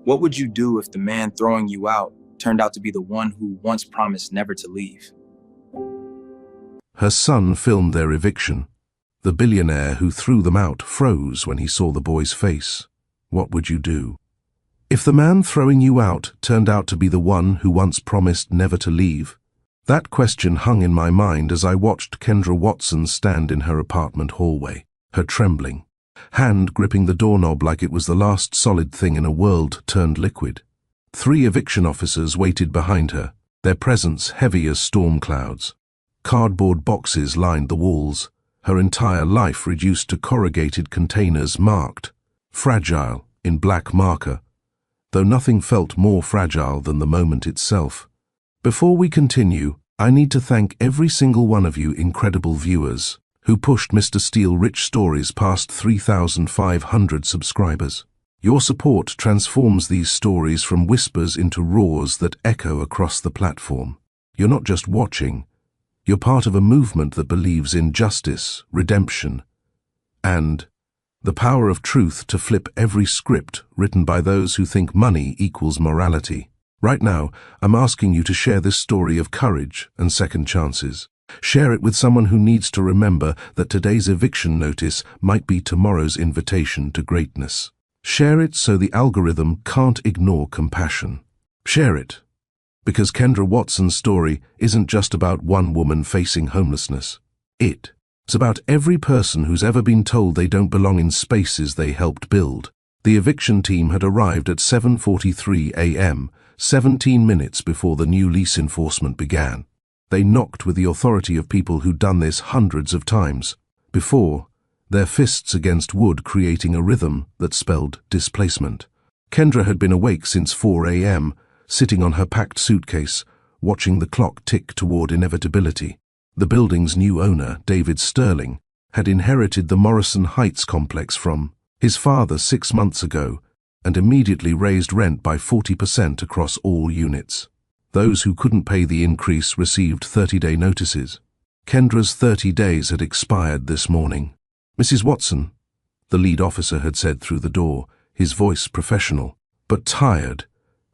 What would you do if the man throwing you out turned out to be the one who once promised never to leave? Her son filmed their eviction. The billionaire who threw them out froze when he saw the boy's face. What would you do? If the man throwing you out turned out to be the one who once promised never to leave? That question hung in my mind as I watched Kendra Watson stand in her apartment hallway, her trembling hand gripping the doorknob like it was the last solid thing in a world turned liquid. 3 eviction officers waited behind her, their presence heavy as storm clouds. Cardboard boxes lined the walls, her entire life reduced to corrugated containers marked fragile in black marker, though nothing felt more fragile than the moment itself. Before we continue, I need to thank every single one of you incredible viewers who pushed Mr. Steele Rich Stories past 3,500 subscribers. Your support transforms these stories from whispers into roars that echo across the platform. You're not just watching, you're part of a movement that believes in justice, redemption, and the power of truth to flip every script written by those who think money equals morality. Right now, I'm asking you to share this story of courage and second chances. Share it with someone who needs to remember that today's eviction notice might be tomorrow's invitation to greatness. Share it so the algorithm can't ignore compassion. Share it, because Kendra Watson's story isn't just about one woman facing homelessness. It's about every person who's ever been told they don't belong in spaces they helped build. The eviction team had arrived at 7:43 a.m., 17 minutes before the new lease enforcement began. They knocked with the authority of people who'd done this hundreds of times before, their fists against wood creating a rhythm that spelled displacement. Kendra had been awake since 4 a.m., sitting on her packed suitcase, watching the clock tick toward inevitability. The building's new owner, David Sterling, had inherited the Morrison Heights complex from his father 6 months ago and immediately raised rent by 40% across all units. Those who couldn't pay the increase received 30-day notices. Kendra's 30 days had expired this morning. "Mrs. Watson," the lead officer had said through the door, his voice professional, but tired,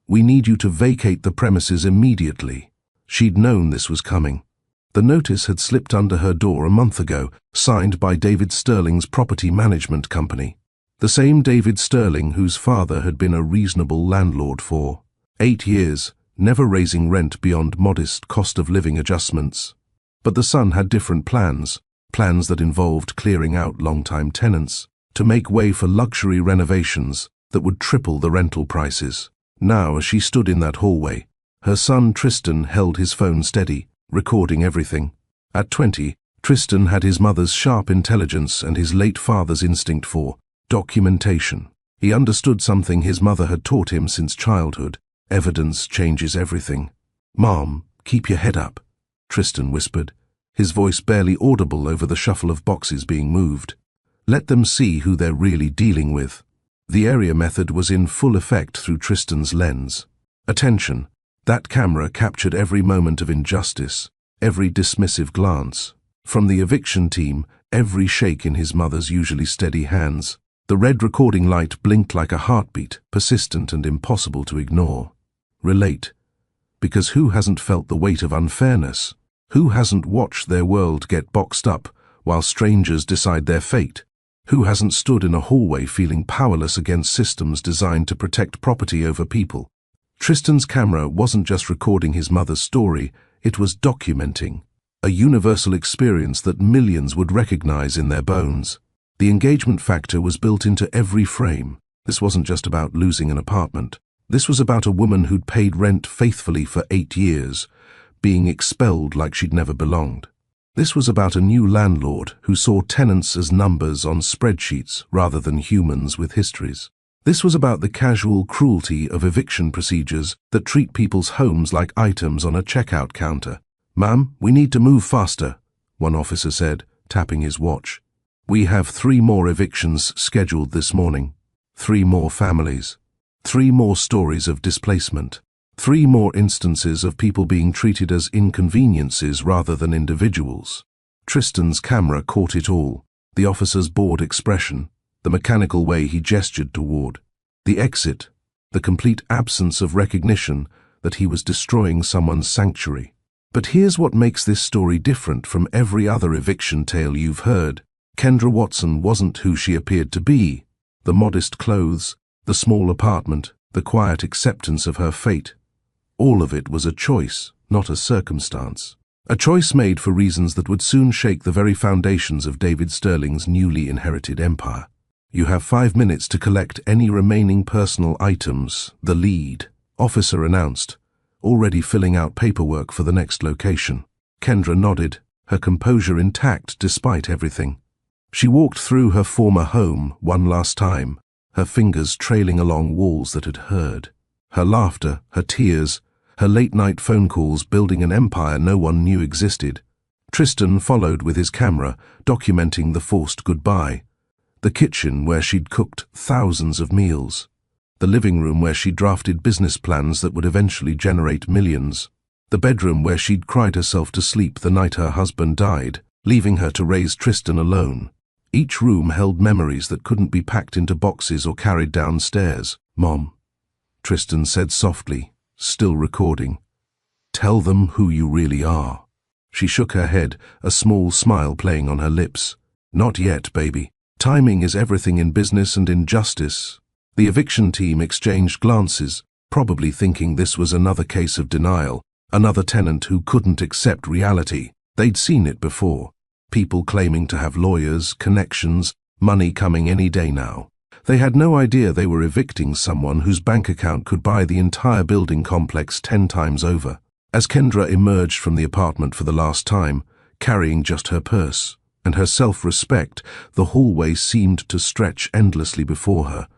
"we need you to vacate the premises immediately." She'd known this was coming. The notice had slipped under her door a month ago, signed by David Sterling's property management company. The same David Sterling whose father had been a reasonable landlord for 8 years, never raising rent beyond modest cost of living adjustments. But the son had different plans that involved clearing out long-time tenants to make way for luxury renovations that would triple the rental prices. Now, as she stood in that hallway, her son Tristan held his phone steady, recording everything. At 20, Tristan had his mother's sharp intelligence and his late father's instinct for documentation. He understood something his mother had taught him since childhood: evidence changes everything. "Mom, keep your head up," Tristan whispered, his voice barely audible over the shuffle of boxes being moved. "Let them see who they're really dealing with." The area method was in full effect through Tristan's lens. Attention. That camera captured every moment of injustice, every dismissive glance. From the eviction team, every shake in his mother's usually steady hands. The red recording light blinked like a heartbeat, persistent and impossible to ignore. Relate. Because who hasn't felt the weight of unfairness? Who hasn't watched their world get boxed up while strangers decide their fate? Who hasn't stood in a hallway feeling powerless against systems designed to protect property over people? Tristan's camera wasn't just recording his mother's story, it was documenting a universal experience that millions would recognize in their bones. The engagement factor was built into every frame. This wasn't just about losing an apartment. This was about a woman who'd paid rent faithfully for 8 years, being expelled like she'd never belonged. This was about a new landlord who saw tenants as numbers on spreadsheets rather than humans with histories. This was about the casual cruelty of eviction procedures that treat people's homes like items on a checkout counter. "Ma'am, we need to move faster," one officer said, tapping his watch. "We have 3 more evictions scheduled this morning. 3 more families. 3 more stories of displacement. 3 more instances of people being treated as inconveniences rather than individuals." Tristan's camera caught it all. The officer's bored expression, the mechanical way he gestured toward the exit, the complete absence of recognition that he was destroying someone's sanctuary. But here's what makes this story different from every other eviction tale you've heard. Kendra Watson wasn't who she appeared to be. The modest clothes, the small apartment, the quiet acceptance of her fate, all of it was a choice, not a circumstance. A choice made for reasons that would soon shake the very foundations of David Sterling's newly inherited empire. You have 5 minutes to collect any remaining personal items, the lead officer announced, already filling out paperwork for the next location. Kendra nodded, her composure intact despite everything. She walked through her former home one last time, her fingers trailing along walls that had heard. Her laughter, her tears, her late-night phone calls building an empire no one knew existed. Tristan followed with his camera, documenting the forced goodbye. The kitchen where she'd cooked thousands of meals. The living room where she'd drafted business plans that would eventually generate millions. The bedroom where she'd cried herself to sleep the night her husband died, leaving her to raise Tristan alone. Each room held memories that couldn't be packed into boxes or carried downstairs. "Mom," Tristan said softly, still recording. "Tell them who you really are." She shook her head, a small smile playing on her lips. "Not yet, baby. Timing is everything in business and in justice." The eviction team exchanged glances, probably thinking this was another case of denial, another tenant who couldn't accept reality. They'd seen it before. People claiming to have lawyers, connections, money coming any day now. They had no idea they were evicting someone whose bank account could buy the entire building complex 10 times over. As Kendra emerged from the apartment for the last time, carrying just her purse and her self-respect, the hallway seemed to stretch endlessly before her.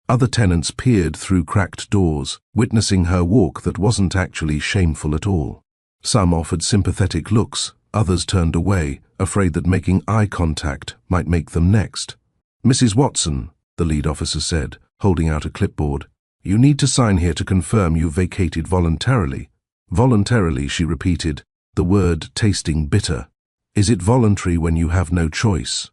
Other tenants peered through cracked doors, witnessing her walk that wasn't actually shameful at all. Some offered sympathetic looks, others turned away, afraid that making eye contact might make them next. "Mrs. Watson," the lead officer said, holding out a clipboard, "you need to sign here to confirm you vacated voluntarily." "Voluntarily," she repeated, the word tasting bitter. "Is it voluntary when you have no choice?"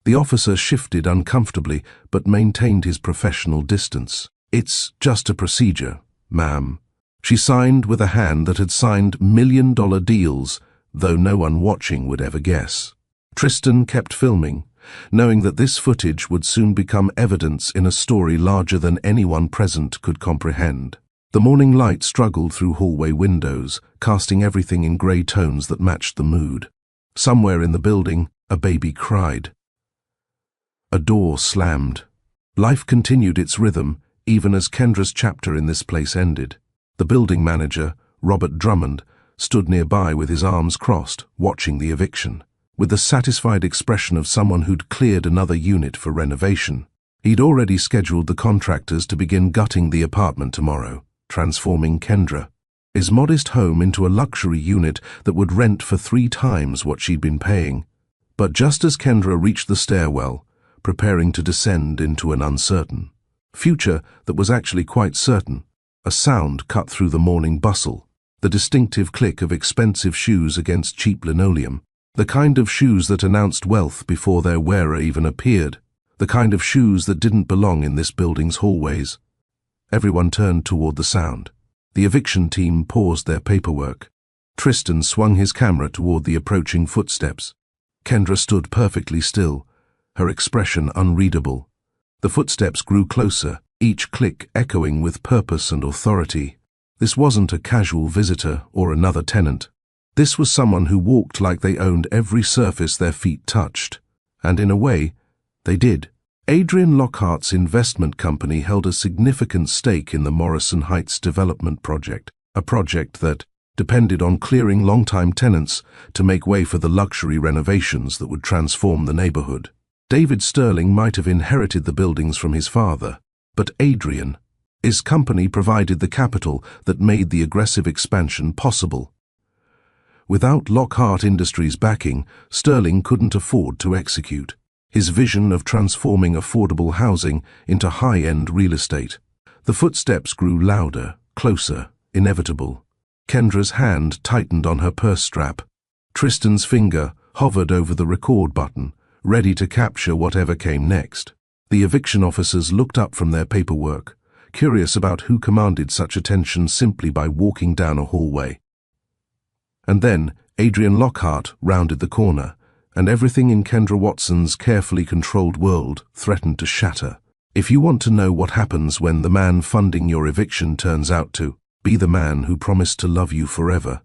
The officer shifted uncomfortably, but maintained his professional distance. "It's just a procedure, ma'am." She signed with a hand that had signed million-dollar deals, though no one watching would ever guess. Tristan kept filming, knowing that this footage would soon become evidence in a story larger than anyone present could comprehend. The morning light struggled through hallway windows, casting everything in grey tones that matched the mood. Somewhere in the building, a baby cried. A door slammed. Life continued its rhythm, even as Kendra's chapter in this place ended. The building manager, Robert Drummond, stood nearby with his arms crossed, watching the eviction, with the satisfied expression of someone who'd cleared another unit for renovation. He'd already scheduled the contractors to begin gutting the apartment tomorrow, transforming Kendra, his modest home, into a luxury unit that would rent for 3 times what she'd been paying. But just as Kendra reached the stairwell, preparing to descend into an uncertain future that was actually quite certain, a sound cut through the morning bustle, the distinctive click of expensive shoes against cheap linoleum, the kind of shoes that announced wealth before their wearer even appeared, the kind of shoes that didn't belong in this building's hallways. Everyone turned toward the sound. The eviction team paused their paperwork. Tristan swung his camera toward the approaching footsteps. Kendra stood perfectly still, her expression unreadable. The footsteps grew closer, each click echoing with purpose and authority. This wasn't a casual visitor or another tenant. This was someone who walked like they owned every surface their feet touched. And in a way, they did. Adrian Lockhart's investment company held a significant stake in the Morrison Heights development project, a project that depended on clearing longtime tenants to make way for the luxury renovations that would transform the neighborhood. David Sterling might have inherited the buildings from his father, but Adrian, his company, provided the capital that made the aggressive expansion possible. Without Lockhart Industries' backing, Sterling couldn't afford to execute his vision of transforming affordable housing into high-end real estate. The footsteps grew louder, closer, inevitable. Kendra's hand tightened on her purse strap. Tristan's finger hovered over the record button, ready to capture whatever came next. The eviction officers looked up from their paperwork, curious about who commanded such attention simply by walking down a hallway. And then Adrian Lockhart rounded the corner, and everything in Kendra Watson's carefully controlled world threatened to shatter. If you want to know what happens when the man funding your eviction turns out to be the man who promised to love you forever,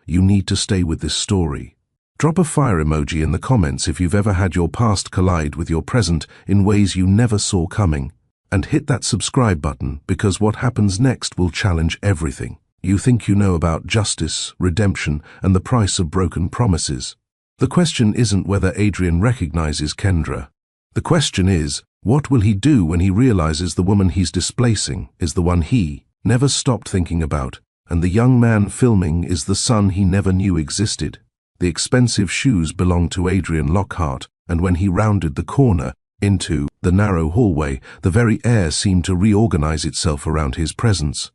you need to stay with this story. Drop a fire emoji in the comments if you've ever had your past collide with your present in ways you never saw coming. And hit that subscribe button, because what happens next will challenge everything you think you know about justice, redemption, and the price of broken promises. The question isn't whether Adrian recognizes Kendra. The question is, what will he do when he realizes the woman he's displacing is the one he never stopped thinking about, and the young man filming is the son he never knew existed? The expensive shoes belonged to Adrian Lockhart, and when he rounded the corner into the narrow hallway, the very air seemed to reorganize itself around his presence.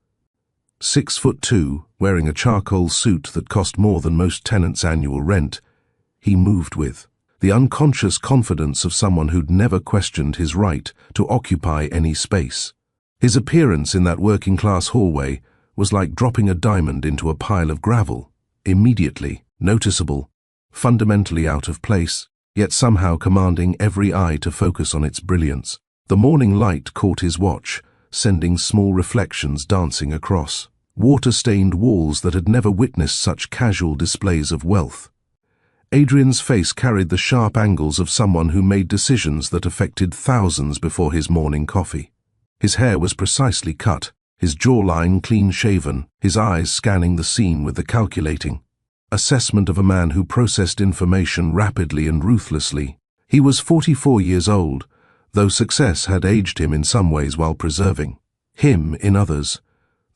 6'2", wearing a charcoal suit that cost more than most tenants' annual rent, he moved with the unconscious confidence of someone who'd never questioned his right to occupy any space. His appearance in that working-class hallway was like dropping a diamond into a pile of gravel, immediately noticeable, fundamentally out of place, yet somehow commanding every eye to focus on its brilliance. The morning light caught his watch, sending small reflections dancing across water-stained walls that had never witnessed such casual displays of wealth. Adrian's face carried the sharp angles of someone who made decisions that affected thousands before his morning coffee. His hair was precisely cut, his jawline clean-shaven, his eyes scanning the scene with the calculating assessment of a man who processed information rapidly and ruthlessly. He was 44 years old, though success had aged him in some ways while preserving him in others,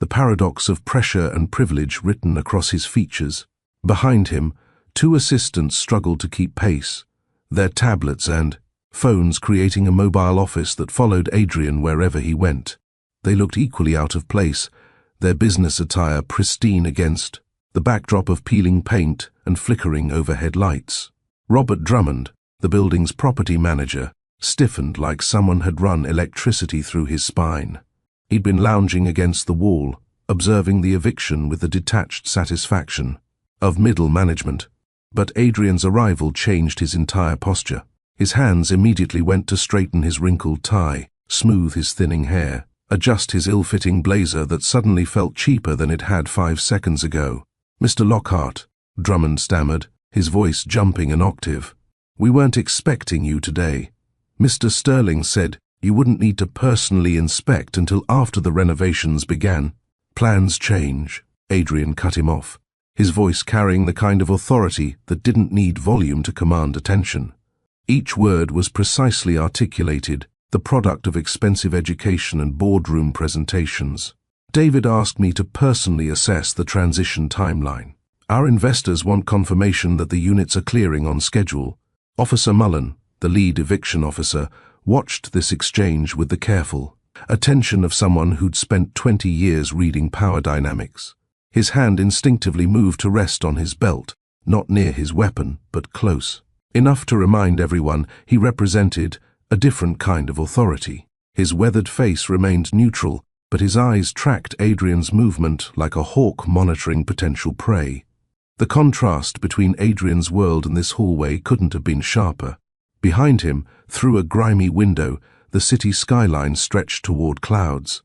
the paradox of pressure and privilege written across his features. Behind him, two assistants struggled to keep pace, their tablets and phones creating a mobile office that followed Adrian wherever he went. They looked equally out of place, their business attire pristine against the backdrop of peeling paint and flickering overhead lights. Robert Drummond, the building's property manager, stiffened like someone had run electricity through his spine. He'd been lounging against the wall, observing the eviction with the detached satisfaction of middle management. But Adrian's arrival changed his entire posture. His hands immediately went to straighten his wrinkled tie, smooth his thinning hair, adjust his ill-fitting blazer that suddenly felt cheaper than it had 5 seconds ago. "Mr. Lockhart," Drummond stammered, his voice jumping an octave. "We weren't expecting you today. Mr. Sterling said you wouldn't need to personally inspect until after the renovations began." "Plans change," Adrian cut him off, his voice carrying the kind of authority that didn't need volume to command attention. Each word was precisely articulated, the product of expensive education and boardroom presentations. "David asked me to personally assess the transition timeline. Our investors want confirmation that the units are clearing on schedule." Officer Mullen, the lead eviction officer, watched this exchange with the careful attention of someone who'd spent 20 years reading power dynamics. His hand instinctively moved to rest on his belt, not near his weapon, but close, enough to remind everyone he represented a different kind of authority. His weathered face remained neutral, but his eyes tracked Adrian's movement like a hawk monitoring potential prey. The contrast between Adrian's world and this hallway couldn't have been sharper. Behind him, through a grimy window, the city skyline stretched toward clouds.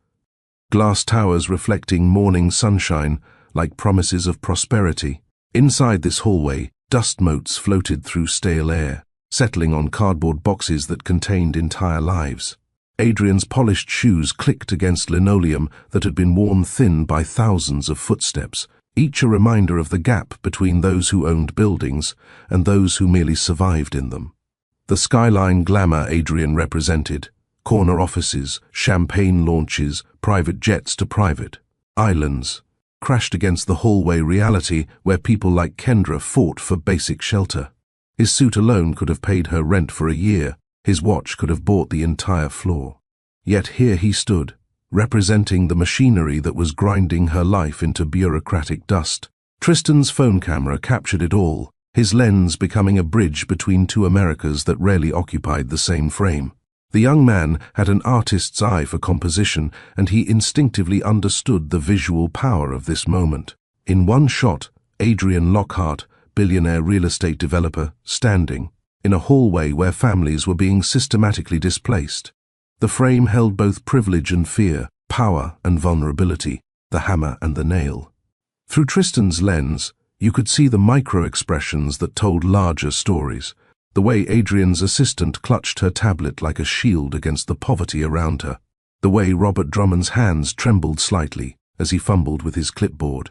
Glass towers reflecting morning sunshine like promises of prosperity. Inside this hallway, dust motes floated through stale air, settling on cardboard boxes that contained entire lives. Adrian's polished shoes clicked against linoleum that had been worn thin by thousands of footsteps, each a reminder of the gap between those who owned buildings and those who merely survived in them. The skyline glamour Adrian represented, corner offices, champagne launches, private jets to private islands, crashed against the hallway reality where people like Kendra fought for basic shelter. His suit alone could have paid her rent for a year. His watch could have bought the entire floor. Yet here he stood, representing the machinery that was grinding her life into bureaucratic dust. Tristan's phone camera captured it all, his lens becoming a bridge between two Americas that rarely occupied the same frame. The young man had an artist's eye for composition, and he instinctively understood the visual power of this moment. In one shot, Adrian Lockhart, billionaire real estate developer, standing in a hallway where families were being systematically displaced. The frame held both privilege and fear, power and vulnerability, the hammer and the nail. Through Tristan's lens, you could see the micro-expressions that told larger stories. The way Adrian's assistant clutched her tablet like a shield against the poverty around her. The way Robert Drummond's hands trembled slightly as he fumbled with his clipboard.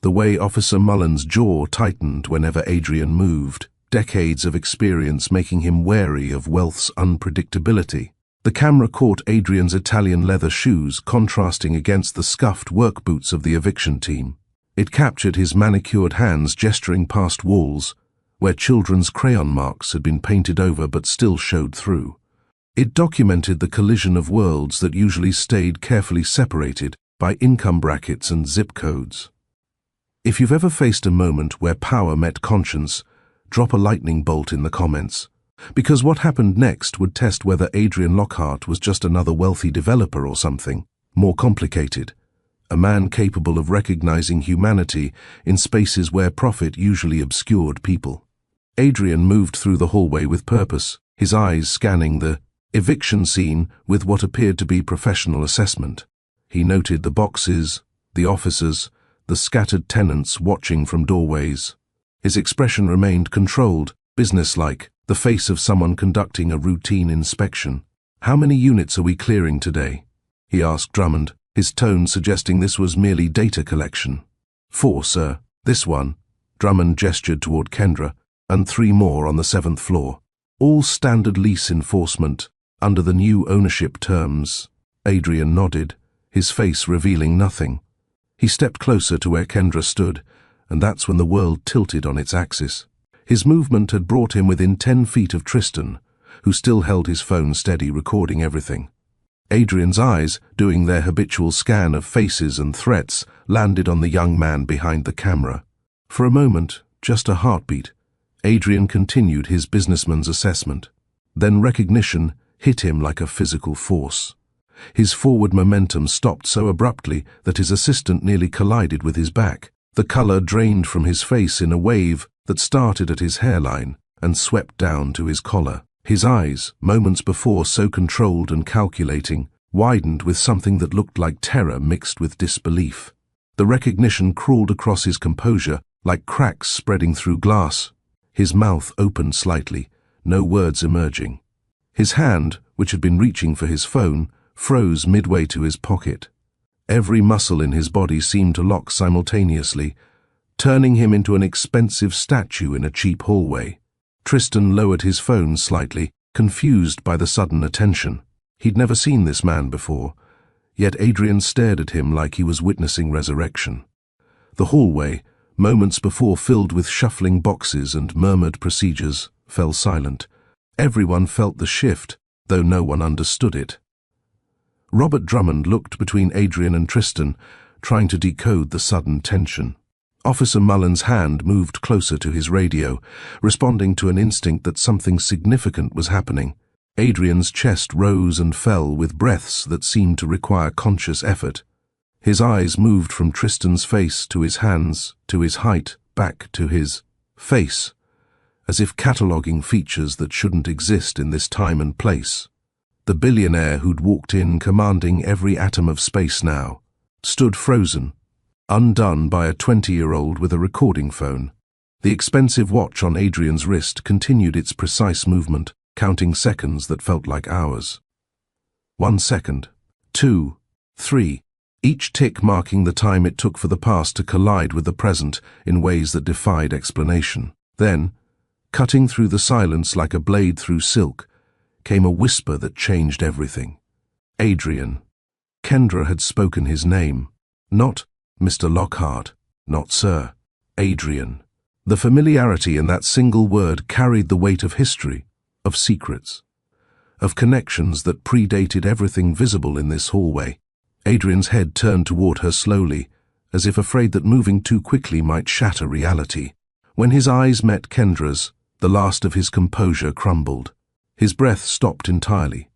The way Officer Mullen's jaw tightened whenever Adrian moved, decades of experience making him wary of wealth's unpredictability. The camera caught Adrian's Italian leather shoes contrasting against the scuffed work boots of the eviction team. It captured his manicured hands gesturing past walls, where children's crayon marks had been painted over but still showed through. It documented the collision of worlds that usually stayed carefully separated by income brackets and zip codes. If you've ever faced a moment where power met conscience, drop a lightning bolt in the comments. Because what happened next would test whether Adrian Lockhart was just another wealthy developer or something more complicated. A man capable of recognizing humanity in spaces where profit usually obscured people. Adrian moved through the hallway with purpose, his eyes scanning the eviction scene with what appeared to be professional assessment. He noted the boxes, the officers, the scattered tenants watching from doorways. His expression remained controlled, businesslike, the face of someone conducting a routine inspection. "How many units are we clearing today?" he asked Drummond, his tone suggesting this was merely data collection. "4, sir. This one," Drummond gestured toward Kendra, "and 3 more on the 7th floor. All standard lease enforcement, under the new ownership terms." Adrian nodded, his face revealing nothing. He stepped closer to where Kendra stood, and that's when the world tilted on its axis. His movement had brought him within 10 feet of Tristan, who still held his phone steady, recording everything. Adrian's eyes, doing their habitual scan of faces and threats, landed on the young man behind the camera. For a moment, just a heartbeat, Adrian continued his businessman's assessment. Then recognition hit him like a physical force. His forward momentum stopped so abruptly that his assistant nearly collided with his back. The color drained from his face in a wave that started at his hairline and swept down to his collar. His eyes, moments before so controlled and calculating, widened with something that looked like terror mixed with disbelief. The recognition crawled across his composure like cracks spreading through glass. His mouth opened slightly, no words emerging. His hand, which had been reaching for his phone, froze midway to his pocket. Every muscle in his body seemed to lock simultaneously, turning him into an expensive statue in a cheap hallway. Tristan lowered his phone slightly, confused by the sudden attention. He'd never seen this man before, yet Adrian stared at him like he was witnessing resurrection. The hallway, moments before filled with shuffling boxes and murmured procedures, fell silent. Everyone felt the shift, though no one understood it. Robert Drummond looked between Adrian and Tristan, trying to decode the sudden tension. Officer Mullen's hand moved closer to his radio, responding to an instinct that something significant was happening. Adrian's chest rose and fell with breaths that seemed to require conscious effort. His eyes moved from Tristan's face to his hands, to his height, back to his face, as if cataloguing features that shouldn't exist in this time and place. The billionaire who'd walked in commanding every atom of space now, stood frozen, undone by a 20-year-old with a recording phone. The expensive watch on Adrian's wrist continued its precise movement, counting seconds that felt like hours. 1 second, 2, 3, each tick marking the time it took for the past to collide with the present in ways that defied explanation. Then, cutting through the silence like a blade through silk, came a whisper that changed everything. Adrian. Kendra had spoken his name. Not Mr. Lockhart, not Sir. Adrian. The familiarity in that single word carried the weight of history, of secrets, of connections that predated everything visible in this hallway. Adrian's head turned toward her slowly, as if afraid that moving too quickly might shatter reality. When his eyes met Kendra's, the last of his composure crumbled. His breath stopped entirely,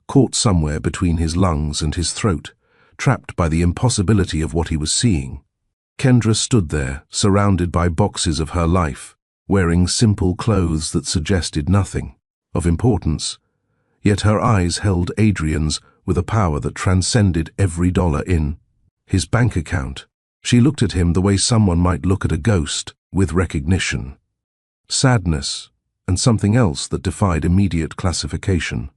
caught somewhere between his lungs and his throat, trapped by the impossibility of what he was seeing. Kendra stood there, surrounded by boxes of her life, wearing simple clothes that suggested nothing of importance, yet her eyes held Adrian's with a power that transcended every dollar in his bank account. She looked at him the way someone might look at a ghost, with recognition, sadness, and something else that defied immediate classification.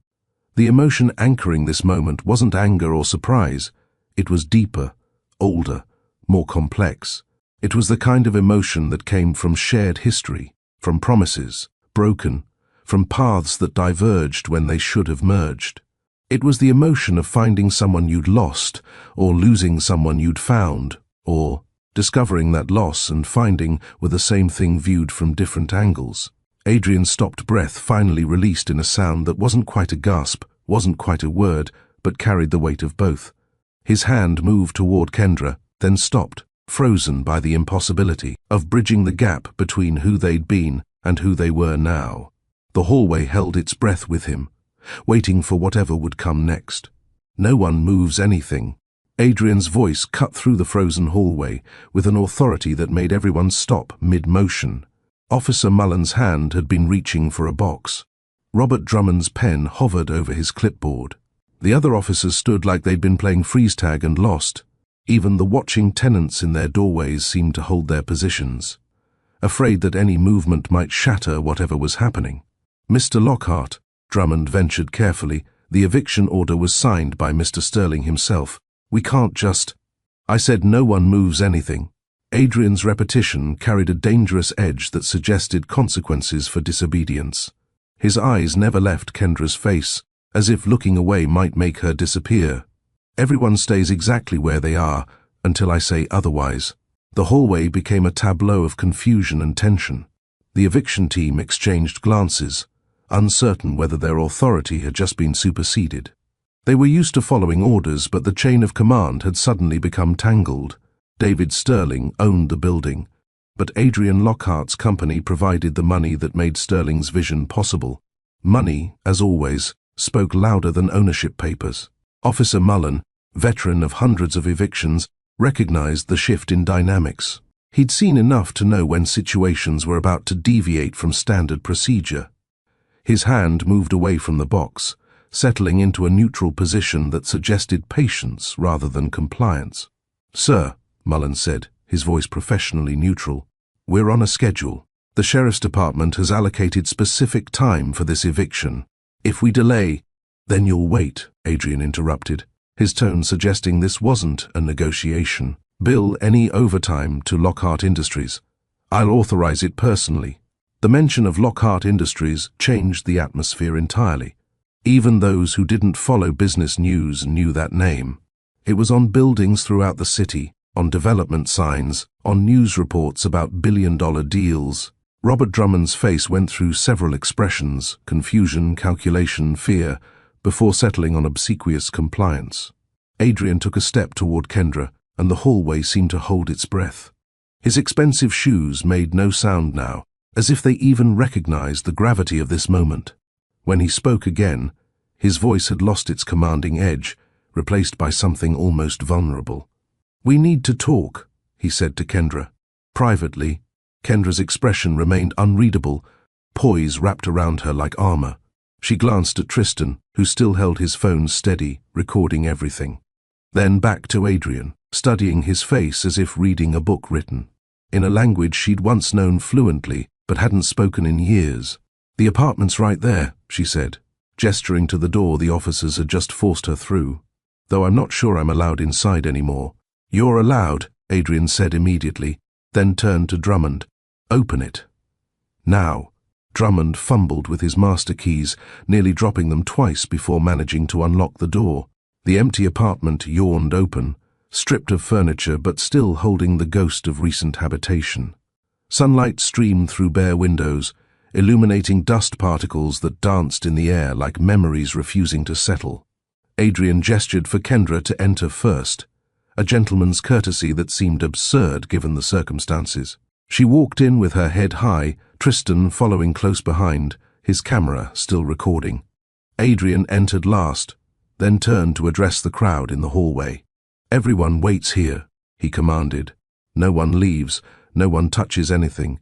The emotion anchoring this moment wasn't anger or surprise. It was deeper, older, more complex. It was the kind of emotion that came from shared history, from promises, broken, from paths that diverged when they should have merged. It was the emotion of finding someone you'd lost, or losing someone you'd found, or discovering that loss and finding were the same thing viewed from different angles. Adrian's stopped breath finally released in a sound that wasn't quite a gasp, wasn't quite a word, but carried the weight of both. His hand moved toward Kendra, then stopped, frozen by the impossibility of bridging the gap between who they'd been and who they were now. The hallway held its breath with him, waiting for whatever would come next. No one moves anything. Adrian's voice cut through the frozen hallway with an authority that made everyone stop mid-motion. Officer Mullen's hand had been reaching for a box. Robert Drummond's pen hovered over his clipboard. The other officers stood like they'd been playing freeze tag and lost. Even the watching tenants in their doorways seemed to hold their positions, afraid that any movement might shatter whatever was happening. Mr. Lockhart, Drummond ventured carefully, the eviction order was signed by Mr. Sterling himself. We can't just... I said no one moves anything. Adrian's repetition carried a dangerous edge that suggested consequences for disobedience. His eyes never left Kendra's face, as if looking away might make her disappear. Everyone stays exactly where they are, until I say otherwise. The hallway became a tableau of confusion and tension. The eviction team exchanged glances, uncertain whether their authority had just been superseded. They were used to following orders, but the chain of command had suddenly become tangled. David Sterling owned the building, but Adrian Lockhart's company provided the money that made Sterling's vision possible. Money, as always, spoke louder than ownership papers. Officer Mullen, veteran of hundreds of evictions, recognized the shift in dynamics. He'd seen enough to know when situations were about to deviate from standard procedure. His hand moved away from the box, settling into a neutral position that suggested patience rather than compliance. "Sir," Mullen said, his voice professionally neutral, "we're on a schedule. The Sheriff's Department has allocated specific time for this eviction. If we delay..." "Then you'll wait," Adrian interrupted, his tone suggesting this wasn't a negotiation. "Bill any overtime to Lockhart Industries. I'll authorize it personally." The mention of Lockhart Industries changed the atmosphere entirely. Even those who didn't follow business news knew that name. It was on buildings throughout the city, on development signs, on news reports about billion-dollar deals. Robert Drummond's face went through several expressions: confusion, calculation, fear, before settling on obsequious compliance. Adrian took a step toward Kendra, and the hallway seemed to hold its breath. His expensive shoes made no sound now, as if they even recognized the gravity of this moment. When he spoke again, his voice had lost its commanding edge, replaced by something almost vulnerable. "We need to talk," he said to Kendra. Privately, Kendra's expression remained unreadable, poise wrapped around her like armor. She glanced at Tristan, who still held his phone steady, recording everything. Then back to Adrian, studying his face as if reading a book written in a language she'd once known fluently but hadn't spoken in years. "The apartment's right there," she said, gesturing to the door the officers had just forced her through. "Though I'm not sure I'm allowed inside anymore." "You're allowed," Adrian said immediately, then turned to Drummond. "Open it." "Now." Drummond fumbled with his master keys, nearly dropping them twice before managing to unlock the door. The empty apartment yawned open, stripped of furniture but still holding the ghost of recent habitation. Sunlight streamed through bare windows, illuminating dust particles that danced in the air like memories refusing to settle. Adrian gestured for Kendra to enter first, a gentleman's courtesy that seemed absurd given the circumstances. She walked in with her head high, Tristan following close behind, his camera still recording. Adrian entered last, then turned to address the crowd in the hallway. "Everyone waits here," he commanded. "No one leaves, no one touches anything.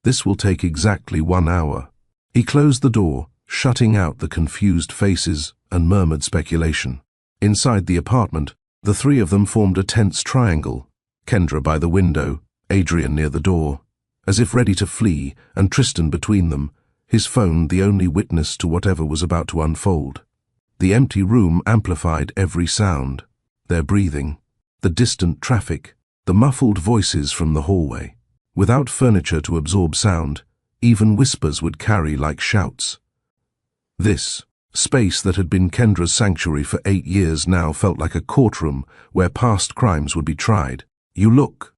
This will take exactly 1 hour." He closed the door, shutting out the confused faces and murmured speculation. Inside the apartment, the three of them formed a tense triangle, Kendra by the window, Adrian near the door, as if ready to flee, and Tristan between them, his phone the only witness to whatever was about to unfold. The empty room amplified every sound, their breathing, the distant traffic, the muffled voices from the hallway. Without furniture to absorb sound, even whispers would carry like shouts. This space that had been Kendra's sanctuary for 8 years now felt like a courtroom where past crimes would be tried. "You look."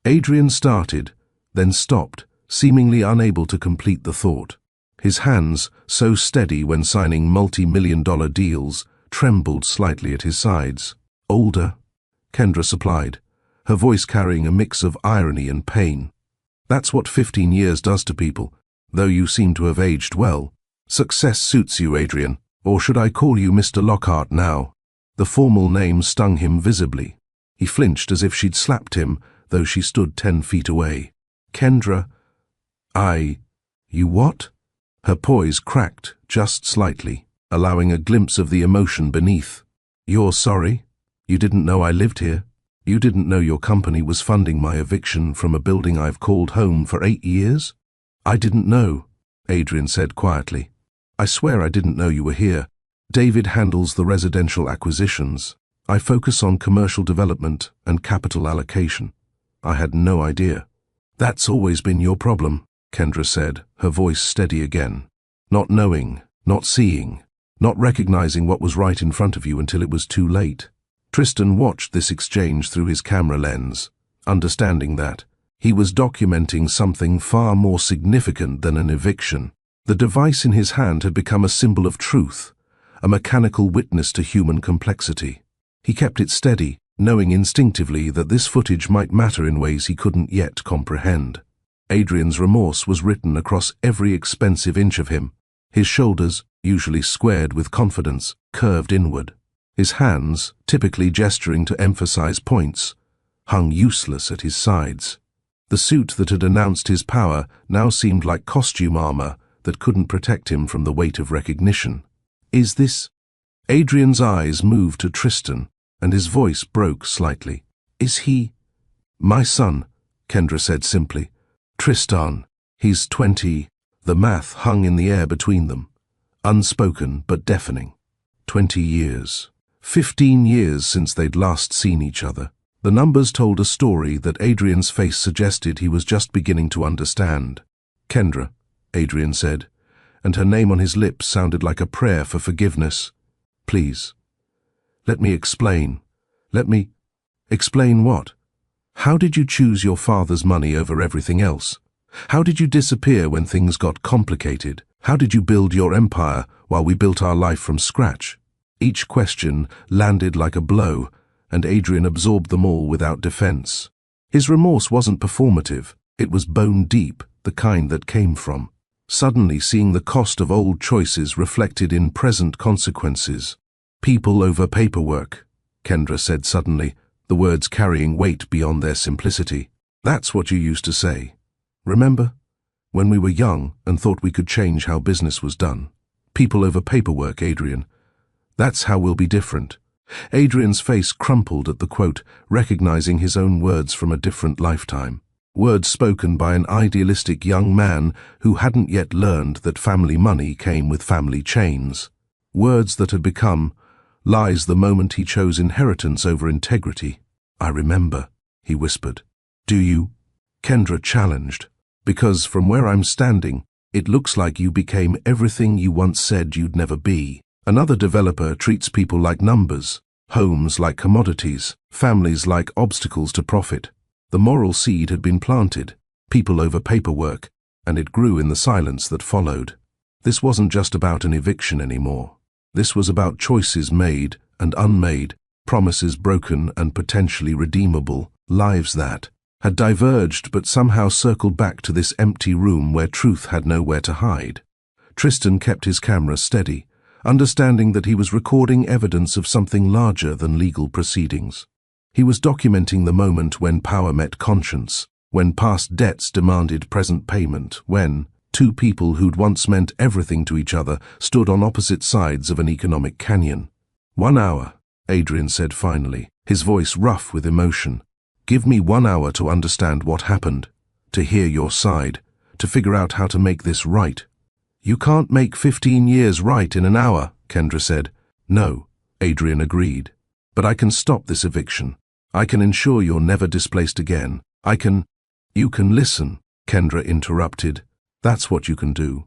Adrian started, then stopped, seemingly unable to complete the thought. His hands, so steady when signing multi-million-dollar deals, trembled slightly at his sides. "Older," Kendra supplied, her voice carrying a mix of irony and pain. "That's what 15 years does to people, though you seem to have aged well. Success suits you, Adrian, or should I call you Mr. Lockhart now?" The formal name stung him visibly. He flinched as if she'd slapped him, though she stood 10 feet away. "Kendra, you what?" Her poise cracked just slightly, allowing a glimpse of the emotion beneath. "You're sorry? You didn't know I lived here? You didn't know your company was funding my eviction from a building I've called home for 8 years? "I didn't know," Adrian said quietly. "I swear I didn't know you were here. David handles the residential acquisitions. I focus on commercial development and capital allocation. I had no idea." "That's always been your problem," Kendra said, her voice steady again. "Not knowing, not seeing, not recognizing what was right in front of you until it was too late." Tristan watched this exchange through his camera lens, understanding that he was documenting something far more significant than an eviction. The device in his hand had become a symbol of truth, a mechanical witness to human complexity. He kept it steady, knowing instinctively that this footage might matter in ways he couldn't yet comprehend. Adrian's remorse was written across every expensive inch of him. His shoulders, usually squared with confidence, curved inward. His hands, typically gesturing to emphasize points, hung useless at his sides. The suit that had announced his power now seemed like costume armor that couldn't protect him from the weight of recognition. "Is this—" Adrian's eyes moved to Tristan, and his voice broke slightly. "Is he—" "My son," Kendra said simply. "Tristan. He's 20. The math hung in the air between them, unspoken but deafening. 20 years. 15 years since they'd last seen each other. The numbers told a story that Adrian's face suggested he was just beginning to understand. "Kendra," Adrian said, and her name on his lips sounded like a prayer for forgiveness. "Please. Let me explain. Let me—" "Explain what? How did you choose your father's money over everything else? How did you disappear when things got complicated? How did you build your empire while we built our life from scratch?" Each question landed like a blow, and Adrian absorbed them all without defense. His remorse wasn't performative, it was bone deep, the kind that came from suddenly seeing the cost of old choices reflected in present consequences. "People over paperwork," Kendra said suddenly, the words carrying weight beyond their simplicity. "That's what you used to say. Remember? When we were young and thought we could change how business was done. People over paperwork, Adrian. That's how we'll be different." Adrian's face crumpled at the quote, recognizing his own words from a different lifetime. Words spoken by an idealistic young man who hadn't yet learned that family money came with family chains. Words that had become lies the moment he chose inheritance over integrity. "I remember," he whispered. "Do you?" Kendra challenged. "Because from where I'm standing, it looks like you became everything you once said you'd never be. Another developer treats people like numbers, homes like commodities, families like obstacles to profit. The moral seed had been planted, people over paperwork, and it grew in the silence that followed. This wasn't just about an eviction anymore. This was about choices made and unmade, promises broken and potentially redeemable, lives that had diverged but somehow circled back to this empty room where truth had nowhere to hide. Tristan kept his camera steady, understanding that he was recording evidence of something larger than legal proceedings. He was documenting the moment when power met conscience, when past debts demanded present payment, when two people who'd once meant everything to each other stood on opposite sides of an economic canyon. 1 hour, Adrian said finally, his voice rough with emotion. Give me 1 hour to understand what happened, to hear your side, to figure out how to make this right. You can't make 15 years right in an hour, Kendra said. No, Adrian agreed. But I can stop this eviction. I can ensure you're never displaced again. You can listen, Kendra interrupted. That's what you can do.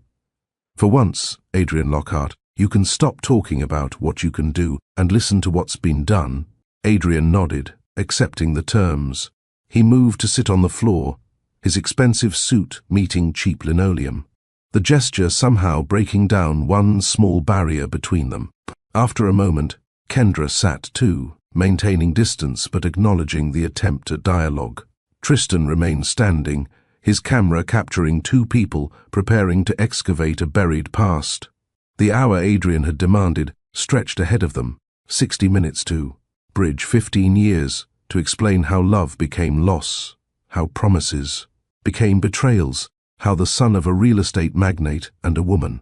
For once, Adrian Lockhart, you can stop talking about what you can do and listen to what's been done. Adrian nodded, accepting the terms. He moved to sit on the floor, his expensive suit meeting cheap linoleum, the gesture somehow breaking down one small barrier between them. After a moment, Kendra sat too, maintaining distance but acknowledging the attempt at dialogue. Tristan remained standing, his camera capturing two people preparing to excavate a buried past. The hour Adrian had demanded stretched ahead of them, 60 minutes to bridge 15 years, to explain how love became loss, how promises became betrayals, how the son of a real estate magnate and a woman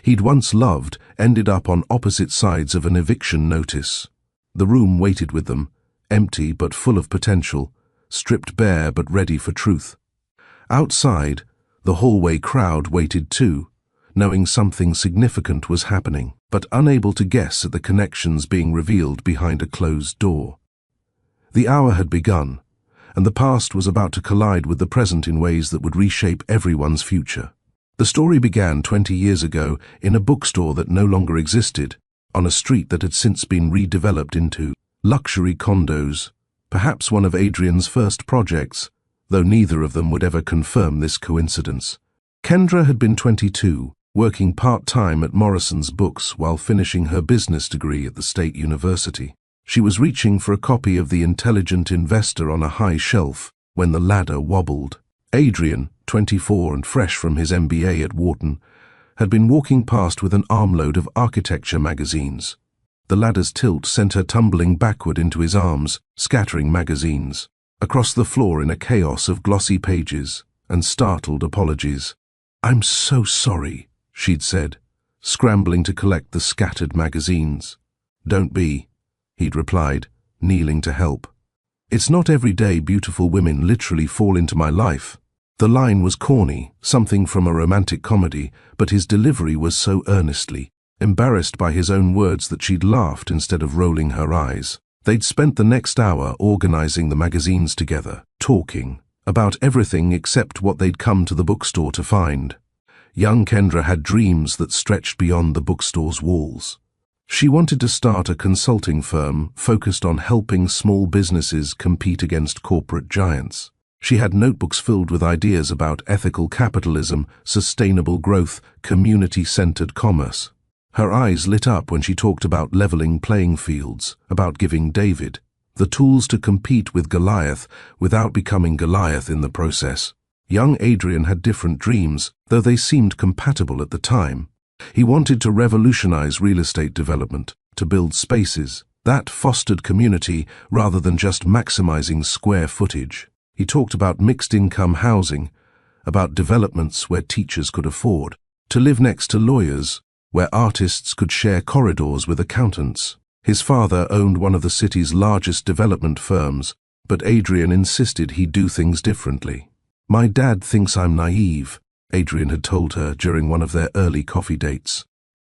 he'd once loved ended up on opposite sides of an eviction notice. The room waited with them, empty but full of potential, stripped bare but ready for truth. Outside, the hallway crowd waited too, knowing something significant was happening, but unable to guess at the connections being revealed behind a closed door. The hour had begun, and the past was about to collide with the present in ways that would reshape everyone's future. The story began 20 years ago in a bookstore that no longer existed, on a street that had since been redeveloped into luxury condos, perhaps one of Adrian's first projects, though neither of them would ever confirm this coincidence. Kendra had been 22, working part-time at Morrison's Books while finishing her business degree at the State University. She was reaching for a copy of The Intelligent Investor on a high shelf when the ladder wobbled. Adrian, 24 and fresh from his MBA at Wharton, had been walking past with an armload of architecture magazines. The ladder's tilt sent her tumbling backward into his arms, scattering magazines, across the floor in a chaos of glossy pages and startled apologies. "I'm so sorry," she'd said, scrambling to collect the scattered magazines. "Don't be," he'd replied, kneeling to help. "It's not every day beautiful women literally fall into my life." The line was corny, something from a romantic comedy, but his delivery was so earnestly, embarrassed by his own words that she'd laughed instead of rolling her eyes. They'd spent the next hour organizing the magazines together, talking about everything except what they'd come to the bookstore to find. Young Kendra had dreams that stretched beyond the bookstore's walls. She wanted to start a consulting firm focused on helping small businesses compete against corporate giants. She had notebooks filled with ideas about ethical capitalism, sustainable growth, community-centered commerce. Her eyes lit up when she talked about leveling playing fields, about giving David the tools to compete with Goliath without becoming Goliath in the process. Young Adrian had different dreams, though they seemed compatible at the time. He wanted to revolutionize real estate development, to build spaces that fostered community rather than just maximizing square footage. He talked about mixed-income housing, about developments where teachers could afford to live next to lawyers, where artists could share corridors with accountants. His father owned one of the city's largest development firms, but Adrian insisted he do things differently. "My dad thinks I'm naive," Adrian had told her during one of their early coffee dates.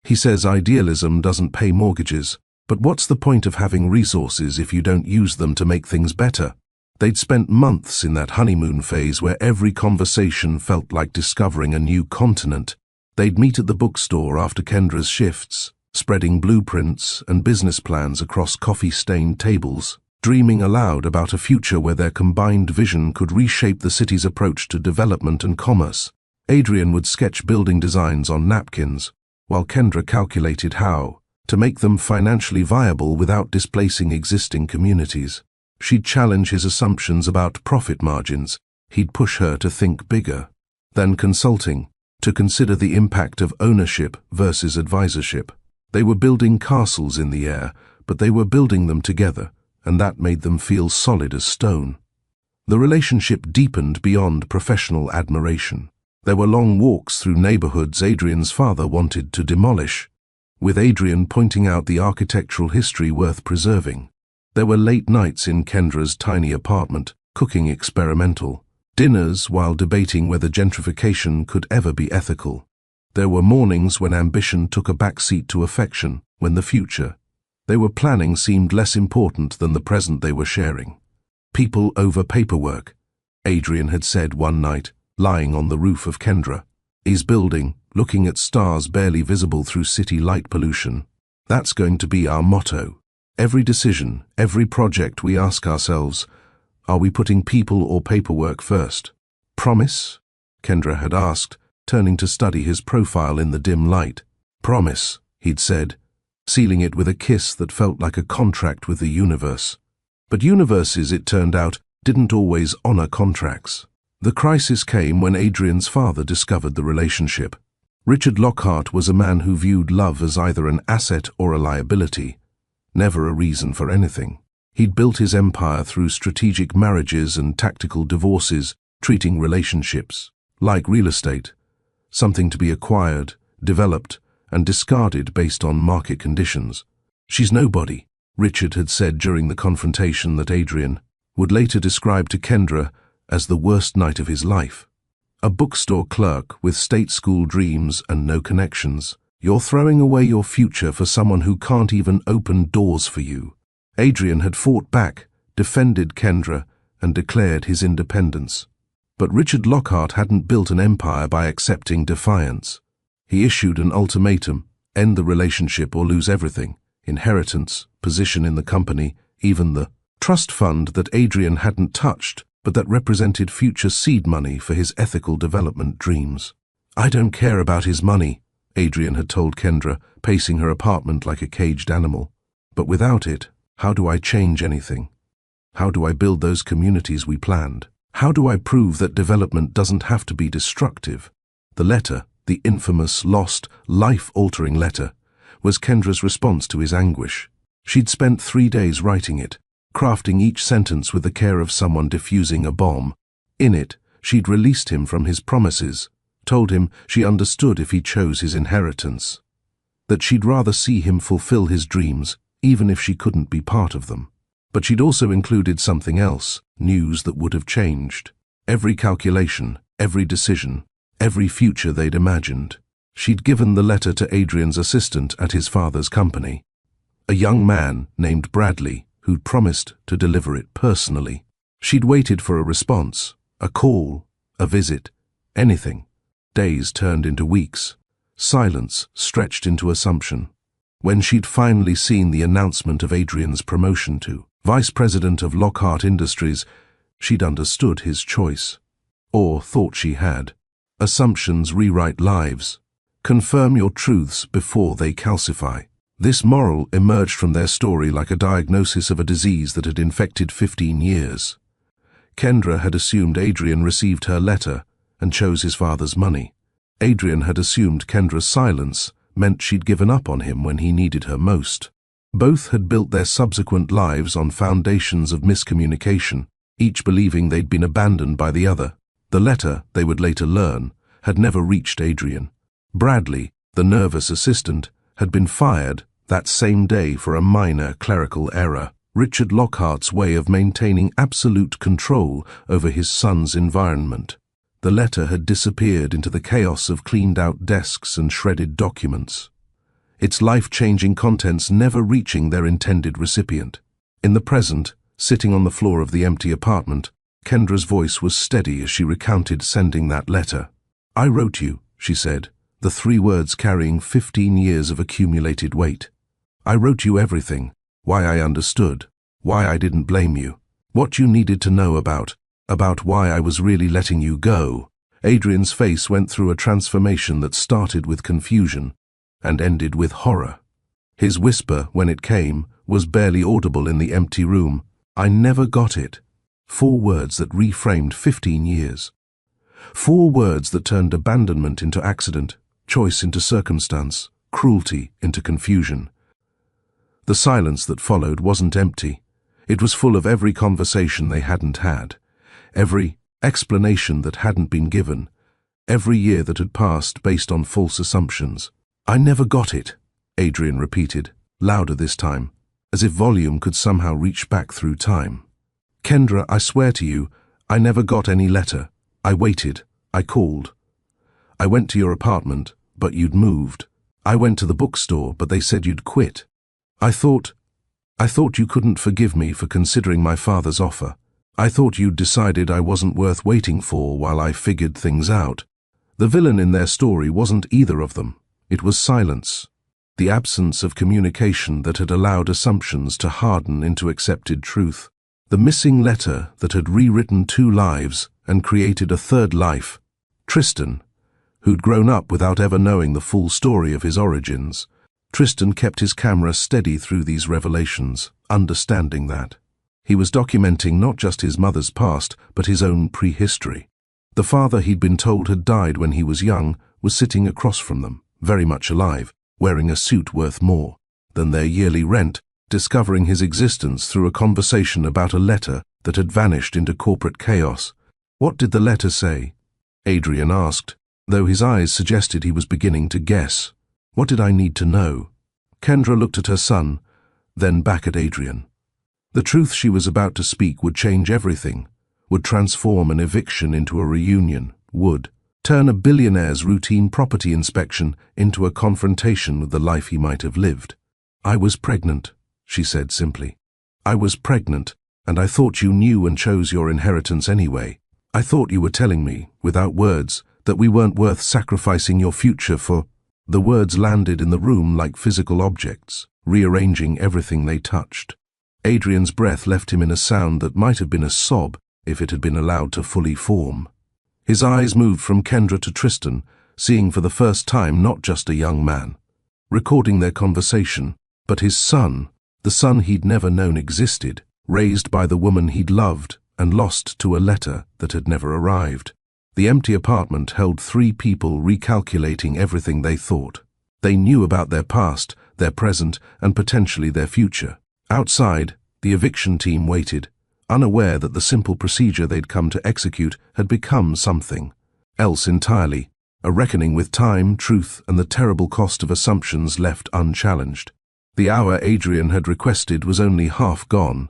"He says idealism doesn't pay mortgages, but what's the point of having resources if you don't use them to make things better?" They'd spent months in that honeymoon phase where every conversation felt like discovering a new continent. They'd meet at the bookstore after Kendra's shifts, spreading blueprints and business plans across coffee-stained tables, dreaming aloud about a future where their combined vision could reshape the city's approach to development and commerce. Adrian would sketch building designs on napkins, while Kendra calculated how to make them financially viable without displacing existing communities. She'd challenge his assumptions about profit margins. He'd push her to think bigger than consulting, to consider the impact of ownership versus advisorship. They were building castles in the air, but they were building them together, and that made them feel solid as stone. The relationship deepened beyond professional admiration. There were long walks through neighborhoods Adrian's father wanted to demolish, with Adrian pointing out the architectural history worth preserving. There were late nights in Kendra's tiny apartment, cooking experimental dinners while debating whether gentrification could ever be ethical. There were mornings when ambition took a backseat to affection, when the future they were planning seemed less important than the present they were sharing. People over paperwork, Adrian had said one night, lying on the roof of Kendra. He's building, looking at stars barely visible through city light pollution. That's going to be our motto. Every decision, every project we ask ourselves, are we putting people or paperwork first? Promise? Kendra had asked, turning to study his profile in the dim light. Promise, he'd said, sealing it with a kiss that felt like a contract with the universe. But universes, it turned out, didn't always honor contracts. The crisis came when Adrian's father discovered the relationship. Richard Lockhart was a man who viewed love as either an asset or a liability, never a reason for anything. He'd built his empire through strategic marriages and tactical divorces, treating relationships like real estate, something to be acquired, developed, and discarded based on market conditions. She's nobody, Richard had said during the confrontation that Adrian would later describe to Kendra as the worst night of his life. A bookstore clerk with state school dreams and no connections. You're throwing away your future for someone who can't even open doors for you. Adrian had fought back, defended Kendra, and declared his independence. But Richard Lockhart hadn't built an empire by accepting defiance. He issued an ultimatum: end the relationship or lose everything. Inheritance, position in the company, even the trust fund that Adrian hadn't touched, but that represented future seed money for his ethical development dreams. I don't care about his money, Adrian had told Kendra, pacing her apartment like a caged animal. But without it, how do I change anything? How do I build those communities we planned? How do I prove that development doesn't have to be destructive? The letter, the infamous, lost, life-altering letter, was Kendra's response to his anguish. She'd spent 3 days writing it, crafting each sentence with the care of someone defusing a bomb. In it, she'd released him from his promises, told him she understood if he chose his inheritance, that she'd rather see him fulfill his dreams, even if she couldn't be part of them. But she'd also included something else, news that would have changed. Every calculation, every decision, every future they'd imagined. She'd given the letter to Adrian's assistant at his father's company, a young man named Bradley, who'd promised to deliver it personally. She'd waited for a response, a call, a visit, anything. Days turned into weeks. Silence stretched into assumption. When she'd finally seen the announcement of Adrian's promotion to Vice President of Lockhart Industries, she'd understood his choice. Or thought she had. Assumptions rewrite lives. Confirm your truths before they calcify. This moral emerged from their story like a diagnosis of a disease that had infected 15 years. Kendra had assumed Adrian received her letter and chose his father's money. Adrian had assumed Kendra's silence meant she'd given up on him when he needed her most. Both had built their subsequent lives on foundations of miscommunication, each believing they'd been abandoned by the other. The letter, they would later learn, had never reached Adrian. Bradley, the nervous assistant, had been fired that same day for a minor clerical error. Richard Lockhart's way of maintaining absolute control over his son's environment. The letter had disappeared into the chaos of cleaned-out desks and shredded documents, its life-changing contents never reaching their intended recipient. In the present, sitting on the floor of the empty apartment, Kendra's voice was steady as she recounted sending that letter. I wrote you, she said, the 3 words carrying 15 years of accumulated weight. I wrote you everything, why I understood, why I didn't blame you, what you needed to know about why I was really letting you go. Adrian's face went through a transformation that started with confusion and ended with horror. His whisper, when it came, was barely audible in the empty room. I never got it. 4 words that reframed 15 years. 4 words that turned abandonment into accident, choice into circumstance, cruelty into confusion. The silence that followed wasn't empty. It was full of every conversation they hadn't had, every explanation that hadn't been given, every year that had passed based on false assumptions. "I never got it," Adrian repeated, louder this time, as if volume could somehow reach back through time. "Kendra, I swear to you, I never got any letter. I waited. I called. I went to your apartment, but you'd moved. I went to the bookstore, but they said you'd quit. I thought you couldn't forgive me for considering my father's offer. I thought you'd decided I wasn't worth waiting for while I figured things out." The villain in their story wasn't either of them. It was silence. The absence of communication that had allowed assumptions to harden into accepted truth. The missing letter that had rewritten two lives and created a third life. Tristan, who'd grown up without ever knowing the full story of his origins. Tristan kept his camera steady through these revelations, understanding that. He was documenting not just his mother's past, but his own prehistory. The father he'd been told had died when he was young was sitting across from them, very much alive, wearing a suit worth more than their yearly rent, discovering his existence through a conversation about a letter that had vanished into corporate chaos. "What did the letter say?" Adrian asked, though his eyes suggested he was beginning to guess. "What did I need to know?" Kendra looked at her son, then back at Adrian. The truth she was about to speak would change everything, would transform an eviction into a reunion, would turn a billionaire's routine property inspection into a confrontation with the life he might have lived. "I was pregnant," she said simply. "I was pregnant, and I thought you knew and chose your inheritance anyway. I thought you were telling me, without words, that we weren't worth sacrificing your future for." The words landed in the room like physical objects, rearranging everything they touched. Adrian's breath left him in a sound that might have been a sob if it had been allowed to fully form. His eyes moved from Kendra to Tristan, seeing for the first time not just a young man, recording their conversation, but his son, the son he'd never known existed, raised by the woman he'd loved and lost to a letter that had never arrived. The empty apartment held three people recalculating everything they thought. They knew about their past, their present, and potentially their future. Outside, the eviction team waited, unaware that the simple procedure they'd come to execute had become something else entirely, a reckoning with time, truth, and the terrible cost of assumptions left unchallenged. The hour Adrian had requested was only half gone,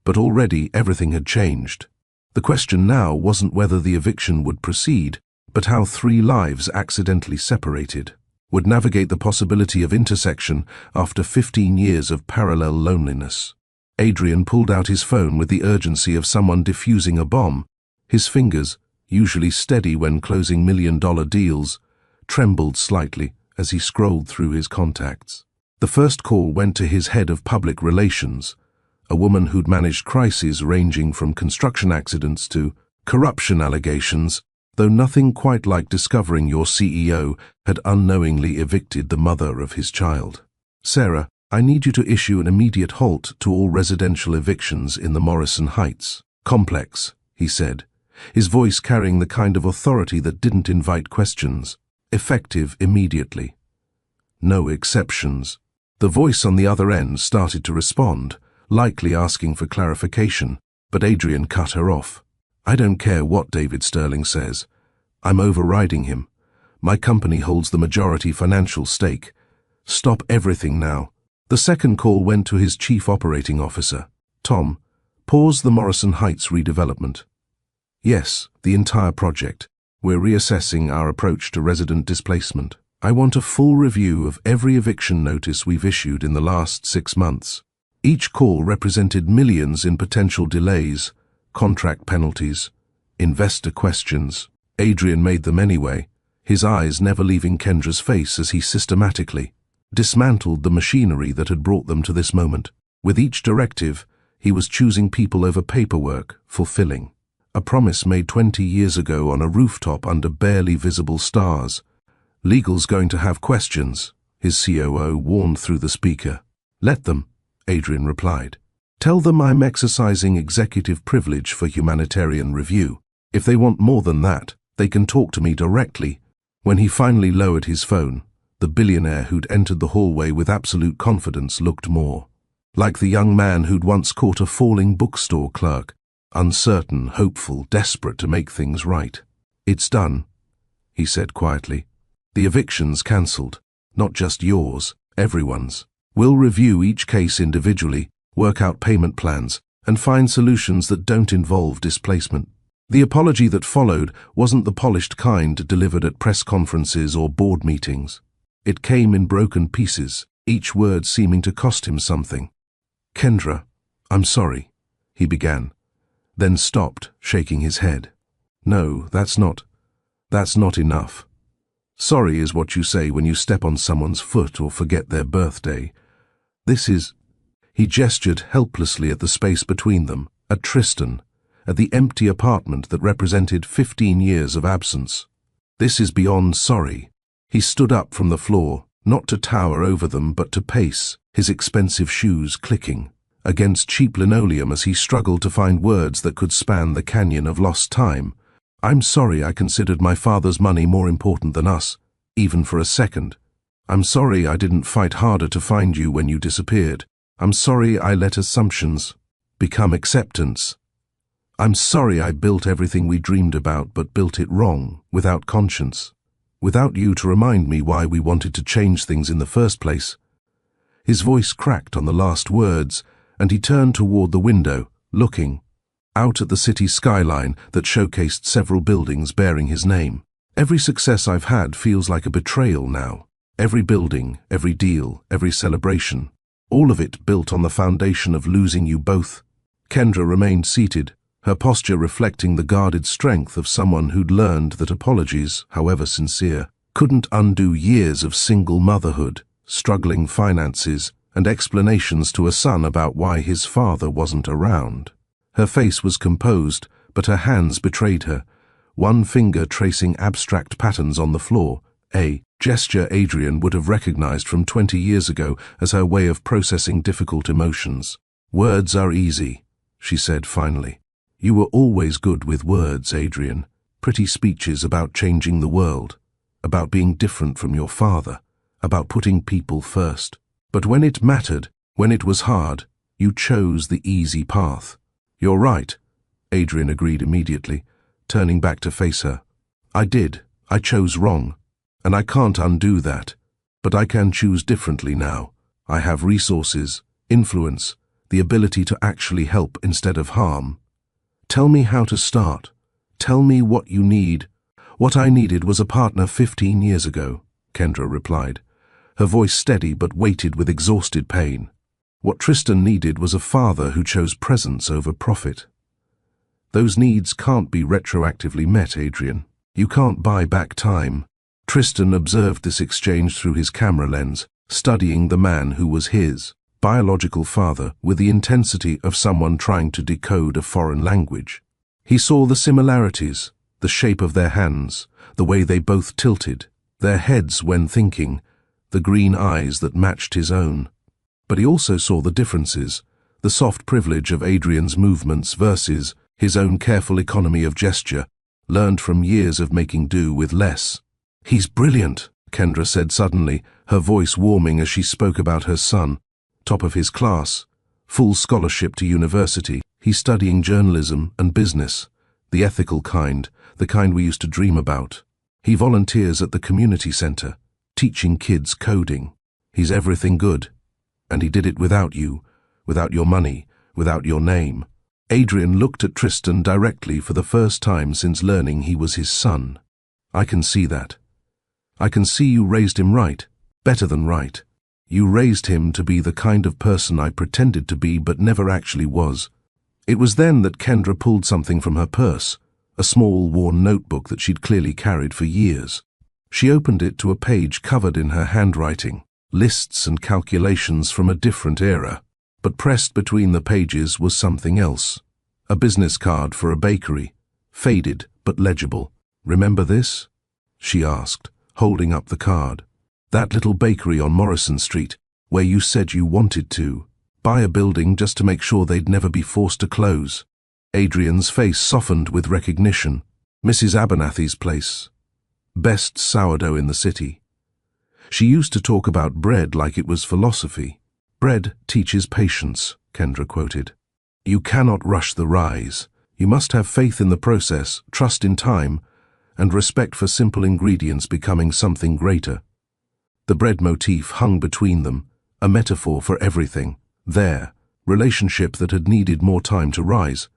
but already everything had changed. The question now wasn't whether the eviction would proceed, but how three lives accidentally separated would navigate the possibility of intersection after 15 years of parallel loneliness. Adrian pulled out his phone with the urgency of someone defusing a bomb. His fingers, usually steady when closing million-dollar deals, trembled slightly as he scrolled through his contacts. The first call went to his head of public relations, a woman who'd managed crises ranging from construction accidents to corruption allegations, though nothing quite like discovering your CEO had unknowingly evicted the mother of his child. "Sarah, I need you to issue an immediate halt to all residential evictions in the Morrison Heights complex," he said, his voice carrying the kind of authority that didn't invite questions. "Effective immediately. No exceptions." The voice on the other end started to respond, likely asking for clarification, but Adrian cut her off. "I don't care what David Sterling says. I'm overriding him. My company holds the majority financial stake. Stop everything now." The second call went to his chief operating officer. "Tom, pause the Morrison Heights redevelopment." "Yes, the entire project. We're reassessing our approach to resident displacement. I want a full review of every eviction notice we've issued in the last 6 months. Each call represented millions in potential delays, contract penalties, investor questions. Adrian made them anyway, his eyes never leaving Kendra's face as he systematically dismantled the machinery that had brought them to this moment. With each directive, he was choosing people over paperwork, fulfilling a promise made 20 years ago on a rooftop under barely visible stars. "Legal's going to have questions," his COO warned through the speaker. "Let them," Adrian replied. "Tell them I'm exercising executive privilege for humanitarian review. If they want more than that, they can talk to me directly." When he finally lowered his phone, The billionaire who'd entered the hallway with absolute confidence looked more like the young man who'd once caught a falling bookstore clerk, uncertain, hopeful, desperate to make things right. "It's done," he said quietly. "The eviction's cancelled. Not just yours, everyone's. We'll review each case individually, work out payment plans, and find solutions that don't involve displacement." The apology that followed wasn't the polished kind delivered at press conferences or board meetings. It came in broken pieces, each word seeming to cost him something. "Kendra, I'm sorry," he began, then stopped, shaking his head. "No, that's not enough. Sorry is what you say when you step on someone's foot or forget their birthday. This is—" He gestured helplessly at the space between them, at Tristan, at the empty apartment that represented 15 years of absence. "This is beyond sorry." He stood up from the floor, not to tower over them but to pace, his expensive shoes clicking against cheap linoleum as he struggled to find words that could span the canyon of lost time. "I'm sorry I considered my father's money more important than us, even for a second. I'm sorry I didn't fight harder to find you when you disappeared. I'm sorry I let assumptions become acceptance. I'm sorry I built everything we dreamed about but built it wrong, without conscience. Without you to remind me why we wanted to change things in the first place." His voice cracked on the last words, and he turned toward the window, looking out at the city skyline that showcased several buildings bearing his name. "Every success I've had feels like a betrayal now. Every building, every deal, every celebration. All of it built on the foundation of losing you both." Kendra remained seated, her posture reflecting the guarded strength of someone who'd learned that apologies, however sincere, couldn't undo years of single motherhood, struggling finances, and explanations to a son about why his father wasn't around. Her face was composed, but her hands betrayed her, one finger tracing abstract patterns on the floor, a gesture Adrian would have recognized from 20 years ago as her way of processing difficult emotions. "Words are easy," she said finally. "You were always good with words, Adrian. Pretty speeches about changing the world, about being different from your father, about putting people first. But when it mattered, when it was hard, you chose the easy path." "You're right," Adrian agreed immediately, turning back to face her. "I did. I chose wrong. And I can't undo that. But I can choose differently now. I have resources, influence, the ability to actually help instead of harm. Tell me how to start. Tell me what you need." "What I needed was a partner 15 years ago," Kendra replied, her voice steady but weighted with exhausted pain. "What Tristan needed was a father who chose presence over profit. Those needs can't be retroactively met, Adrian. You can't buy back time." Tristan observed this exchange through his camera lens, studying the man who was his biological father with the intensity of someone trying to decode a foreign language. He saw the similarities, the shape of their hands, the way they both tilted, their heads when thinking, the green eyes that matched his own. But he also saw the differences, the soft privilege of Adrian's movements versus his own careful economy of gesture, learned from years of making do with less. "He's brilliant," Kendra said suddenly, her voice warming as she spoke about her son. "Top of his class, full scholarship to university. He's studying journalism and business, the ethical kind, the kind we used to dream about. He volunteers at the community center, teaching kids coding. He's everything good. And he did it without you, without your money, without your name." Adrian looked at Tristan directly for the first time since learning he was his son. "I can see that. I can see you raised him right, better than right. You raised him to be the kind of person I pretended to be but never actually was." It was then that Kendra pulled something from her purse, a small, worn notebook that she'd clearly carried for years. She opened it to a page covered in her handwriting, lists and calculations from a different era. But pressed between the pages was something else, a business card for a bakery, faded but legible. "Remember this?" she asked, holding up the card. "That little bakery on Morrison Street, where you said you wanted to buy a building just to make sure they'd never be forced to close." Adrian's face softened with recognition. "Mrs. Abernathy's place. Best sourdough in the city. She used to talk about bread like it was philosophy. "Bread teaches patience," Kendra quoted. "You cannot rush the rise. You must have faith in the process, trust in time, and respect for simple ingredients becoming something greater." The bread motif hung between them, a metaphor for everything. Their relationship that had needed more time to rise.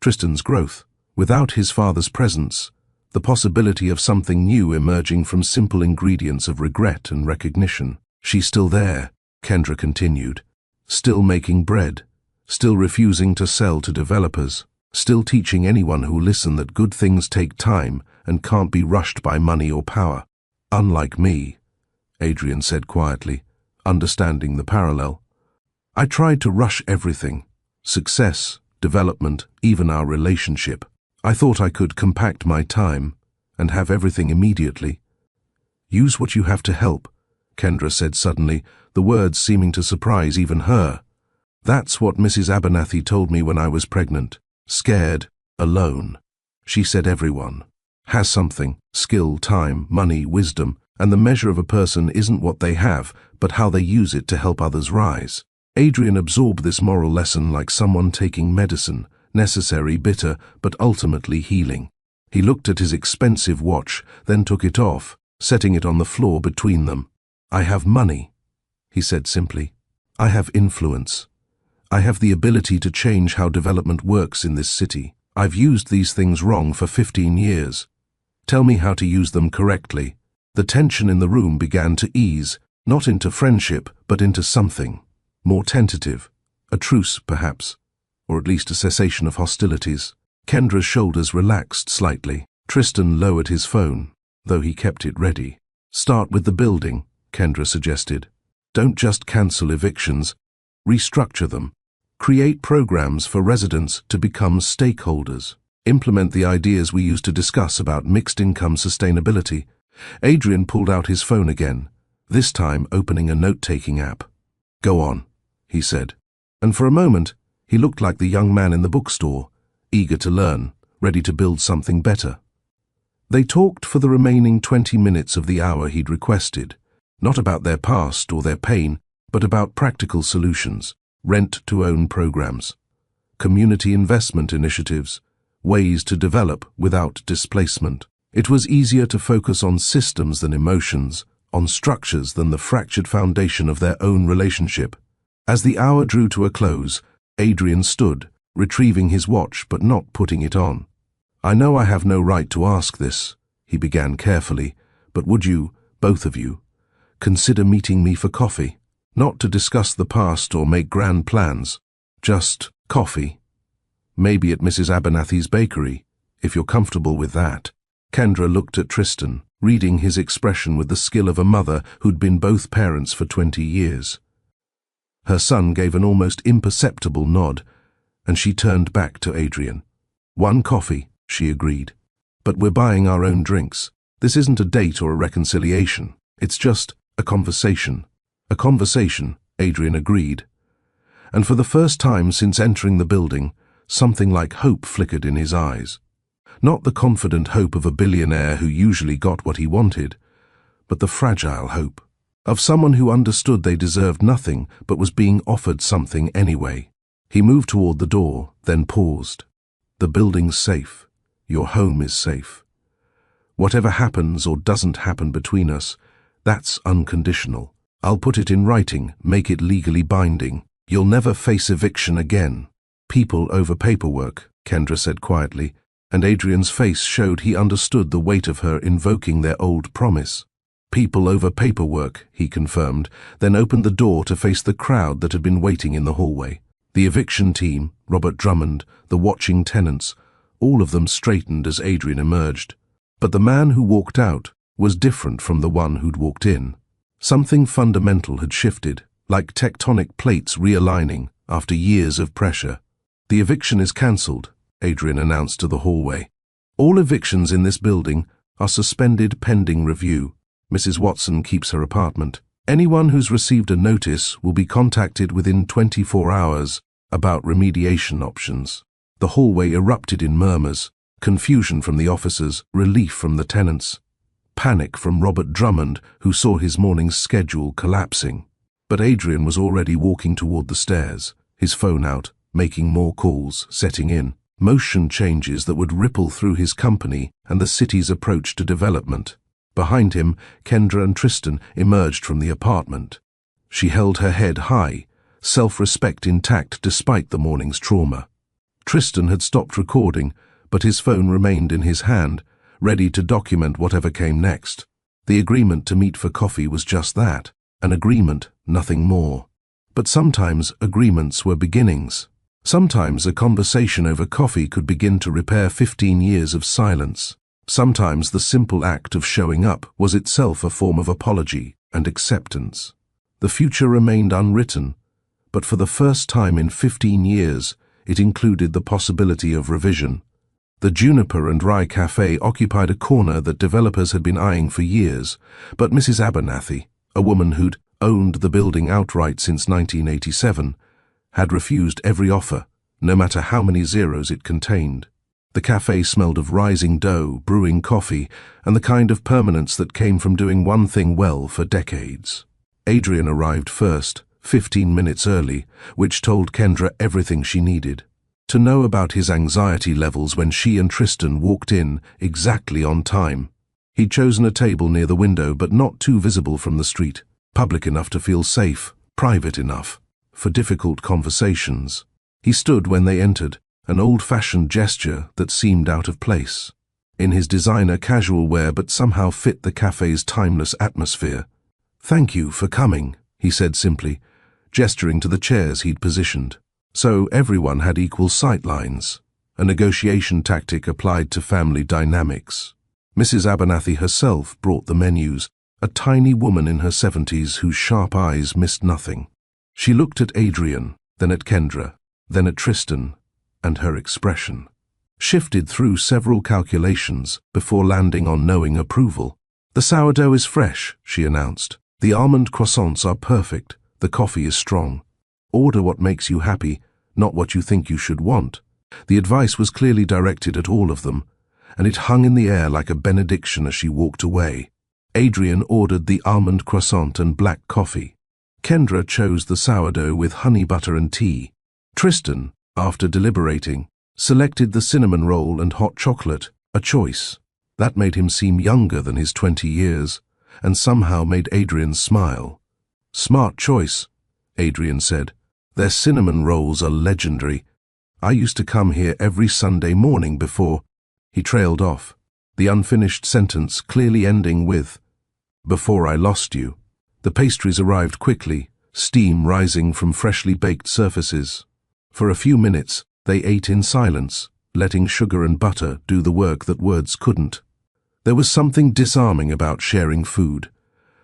Tristan's growth. Without his father's presence, the possibility of something new emerging from simple ingredients of regret and recognition. "She's still there," Kendra continued. "Still making bread. Still refusing to sell to developers. Still teaching anyone who'll listen that good things take time and can't be rushed by money or power. Unlike me," Adrian said quietly, understanding the parallel. "I tried to rush everything. Success, development, even our relationship. I thought I could compact my time and have everything immediately." "Use what you have to help," Kendra said suddenly, the words seeming to surprise even her. "That's what Mrs. Abernathy told me when I was pregnant. Scared, alone. She said everyone has something, skill, time, money, wisdom, and the measure of a person isn't what they have, but how they use it to help others rise." Adrian absorbed this moral lesson like someone taking medicine, necessary, bitter, but ultimately healing. He looked at his expensive watch, then took it off, setting it on the floor between them. "I have money," he said simply. "I have influence. I have the ability to change how development works in this city. I've used these things wrong for 15 years. Tell me how to use them correctly." The tension in the room began to ease, not into friendship, but into something more tentative. A truce, perhaps, or at least a cessation of hostilities. Kendra's shoulders relaxed slightly. Tristan lowered his phone, though he kept it ready. "Start with the building," Kendra suggested. "Don't just cancel evictions. Restructure them. Create programs for residents to become stakeholders. Implement the ideas we used to discuss about mixed-income sustainability." Adrian pulled out his phone again, this time opening a note-taking app. "Go on," he said. And for a moment, he looked like the young man in the bookstore, eager to learn, ready to build something better. They talked for the remaining 20 minutes of the hour he'd requested, not about their past or their pain, but about practical solutions, rent-to-own programs, community investment initiatives, ways to develop without displacement. It was easier to focus on systems than emotions, on structures than the fractured foundation of their own relationship. As the hour drew to a close, Adrian stood, retrieving his watch but not putting it on. "I know I have no right to ask this," he began carefully, "but would you, both of you, consider meeting me for coffee? Not to discuss the past or make grand plans, just coffee. Maybe at Mrs. Abernathy's bakery, if you're comfortable with that." Kendra looked at Tristan, reading his expression with the skill of a mother who'd been both parents for 20 years. Her son gave an almost imperceptible nod, and she turned back to Adrian. "One coffee," she agreed. "But we're buying our own drinks. This isn't a date or a reconciliation. It's just a conversation." "A conversation," Adrian agreed. And for the first time since entering the building, something like hope flickered in his eyes. Not the confident hope of a billionaire who usually got what he wanted, but the fragile hope of someone who understood they deserved nothing but was being offered something anyway. He moved toward the door, then paused. "The building's safe. Your home is safe. Whatever happens or doesn't happen between us, that's unconditional. I'll put it in writing, make it legally binding. You'll never face eviction again." "People over paperwork," Kendra said quietly, and Adrian's face showed he understood the weight of her invoking their old promise. "People over paperwork," he confirmed, then opened the door to face the crowd that had been waiting in the hallway. The eviction team, Robert Drummond, the watching tenants, all of them straightened as Adrian emerged. But the man who walked out was different from the one who'd walked in. Something fundamental had shifted, like tectonic plates realigning after years of pressure. "The eviction is cancelled," Adrian announced to the hallway. "All evictions in this building are suspended pending review. Mrs. Watson keeps her apartment. Anyone who's received a notice will be contacted within 24 hours about remediation options." The hallway erupted in murmurs, confusion from the officers, relief from the tenants. panic from Robert Drummond, who saw his morning's schedule collapsing. But Adrian was already walking toward the stairs, his phone out, making more calls, setting in motion changes that would ripple through his company and the city's approach to development. Behind him, Kendra and Tristan emerged from the apartment. She held her head high, self-respect intact despite the morning's trauma. Tristan had stopped recording, but his phone remained in his hand, ready to document whatever came next. The agreement to meet for coffee was just that, an agreement, nothing more. But sometimes agreements were beginnings. Sometimes a conversation over coffee could begin to repair 15 years of silence. Sometimes the simple act of showing up was itself a form of apology and acceptance. The future remained unwritten, but for the first time in 15 years, it included the possibility of revision. The Juniper and Rye Cafe occupied a corner that developers had been eyeing for years, but Mrs. Abernathy, a woman who'd owned the building outright since 1987, had refused every offer, no matter how many zeros it contained. The cafe smelled of rising dough, brewing coffee, and the kind of permanence that came from doing one thing well for decades. Adrian arrived first, 15 minutes early, which told Kendra everything she needed. To know about his anxiety levels when she and Tristan walked in exactly on time. He'd chosen a table near the window, but not too visible from the street, public enough to feel safe, private enough for difficult conversations. He stood when they entered, an old-fashioned gesture that seemed out of place. In his designer casual wear but somehow fit the cafe's timeless atmosphere. "Thank you for coming," he said simply, gesturing to the chairs he'd positioned. So everyone had equal sight lines, a negotiation tactic applied to family dynamics. Mrs. Abernathy herself brought the menus, a tiny woman in her 70s whose sharp eyes missed nothing. She looked at Adrian, then at Kendra, then at Tristan, and her expression shifted through several calculations before landing on knowing approval. "The sourdough is fresh," she announced. "The almond croissants are perfect. The coffee is strong. Order what makes you happy, not what you think you should want." The advice was clearly directed at all of them, and it hung in the air like a benediction as she walked away. Adrian ordered the almond croissant and black coffee. Kendra chose the sourdough with honey butter and tea. Tristan, after deliberating, selected the cinnamon roll and hot chocolate, a choice. That made him seem younger than his 20 years, and somehow made Adrian smile. "Smart choice," Adrian said. "Their cinnamon rolls are legendary. I used to come here every Sunday morning before." He trailed off, the unfinished sentence clearly ending with, "before I lost you." The pastries arrived quickly, steam rising from freshly baked surfaces. For a few minutes, they ate in silence, letting sugar and butter do the work that words couldn't. There was something disarming about sharing food,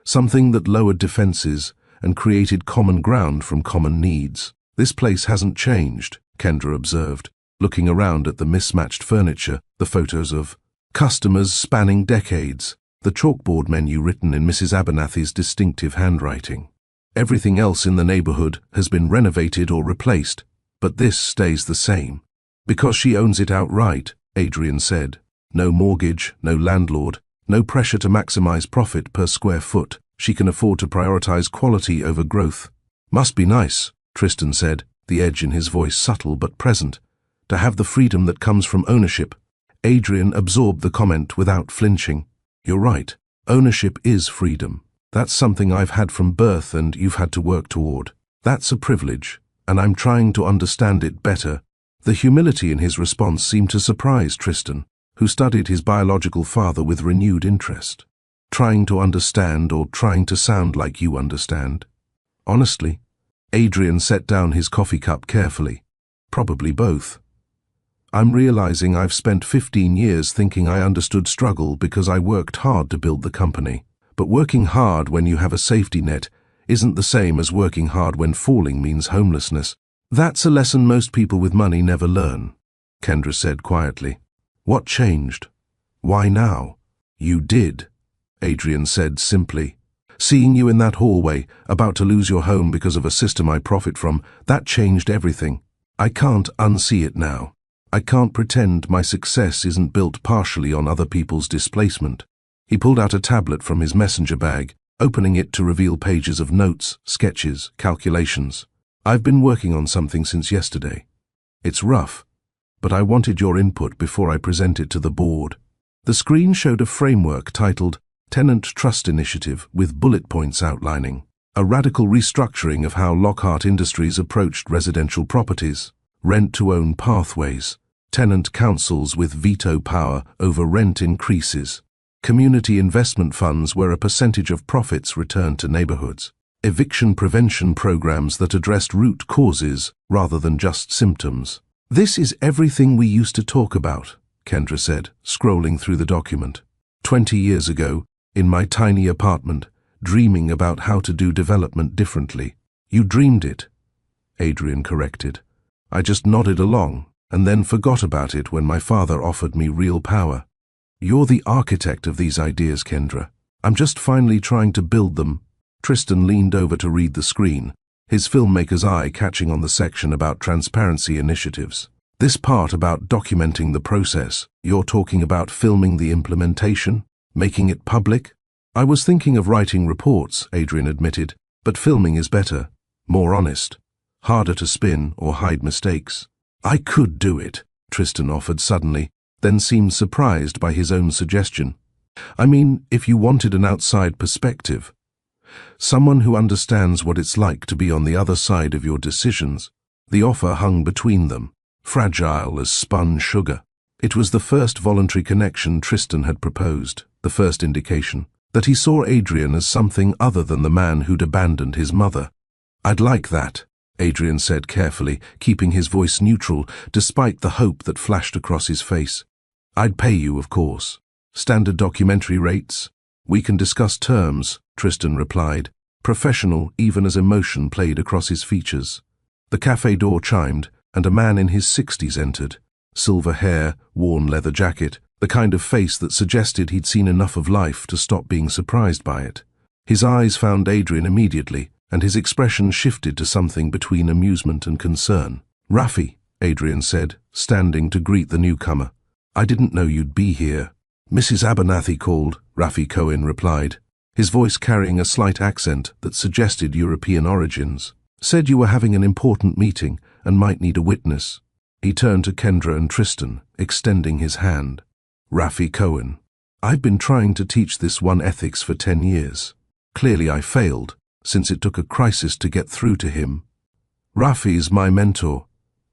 something that lowered defenses and created common ground from common needs. "This place hasn't changed," Kendra observed, looking around at the mismatched furniture, the photos of customers spanning decades, the chalkboard menu written in Mrs. Abernathy's distinctive handwriting. "Everything else in the neighborhood has been renovated or replaced, but this stays the same." "Because she owns it outright," Adrian said. "No mortgage, no landlord, no pressure to maximize profit per square foot. She can afford to prioritize quality over growth." "Must be nice," Tristan said, the edge in his voice subtle but present, "to have the freedom that comes from ownership." Adrian absorbed the comment without flinching. "You're right. Ownership is freedom. That's something I've had from birth and you've had to work toward. That's a privilege, and I'm trying to understand it better." The humility in his response seemed to surprise Tristan, who studied his biological father with renewed interest. "Trying to understand or trying to sound like you understand?" "Honestly." Adrian set down his coffee cup carefully. "Probably both. I'm realizing I've spent 15 years thinking I understood struggle because I worked hard to build the company. But working hard when you have a safety net isn't the same as working hard when falling means homelessness. That's a lesson most people with money never learn," Kendra said quietly. "What changed? Why now?" "You did," Adrian said simply. "Seeing you in that hallway, about to lose your home because of a system I profit from, that changed everything. I can't unsee it now. I can't pretend my success isn't built partially on other people's displacement." He pulled out a tablet from his messenger bag, opening it to reveal pages of notes, sketches, calculations. I've been working on something since yesterday. It's rough, but I wanted your input before I present it to the board. The screen showed a framework titled Tenant Trust Initiative with bullet points outlining a radical restructuring of how Lockhart Industries approached residential properties, rent-to-own pathways, tenant councils with veto power over rent increases, community investment funds where a percentage of profits returned to neighborhoods, eviction prevention programs that addressed root causes rather than just symptoms. This is everything we used to talk about, Kendra said, scrolling through the document. 20 years ago, in my tiny apartment, dreaming about how to do development differently. You dreamed it, Adrian corrected. I just nodded along and then forgot about it when my father offered me real power. You're the architect of these ideas, Kendra. I'm just finally trying to build them. Tristan leaned over to read the screen, his filmmaker's eye catching on the section about transparency initiatives. This part about documenting the process, you're talking about filming the implementation, making it public? I was thinking of writing reports, Adrian admitted, but filming is better, more honest, harder to spin or hide mistakes. I could do it, Tristan offered suddenly, then seemed surprised by his own suggestion. I mean, if you wanted an outside perspective. Someone who understands what it's like to be on the other side of your decisions. The offer hung between them, fragile as spun sugar. It was the first voluntary connection Tristan had proposed, the first indication that he saw Adrian as something other than the man who'd abandoned his mother. I'd like that, Adrian said carefully, keeping his voice neutral despite the hope that flashed across his face. I'd pay you, of course. Standard documentary rates? We can discuss terms, Tristan replied, professional even as emotion played across his features. The cafe door chimed, and a man in his 60s entered. Silver hair, worn leather jacket, the kind of face that suggested he'd seen enough of life to stop being surprised by it. His eyes found Adrian immediately, and his expression shifted to something between amusement and concern. Rafi, Adrian said, standing to greet the newcomer. I didn't know you'd be here. Mrs. Abernathy called, Rafi Cohen replied, his voice carrying a slight accent that suggested European origins. Said you were having an important meeting and might need a witness. He turned to Kendra and Tristan, extending his hand. Rafi Cohen. I've been trying to teach this one ethics for 10 years. Clearly I failed, since it took a crisis to get through to him. Rafi's my mentor,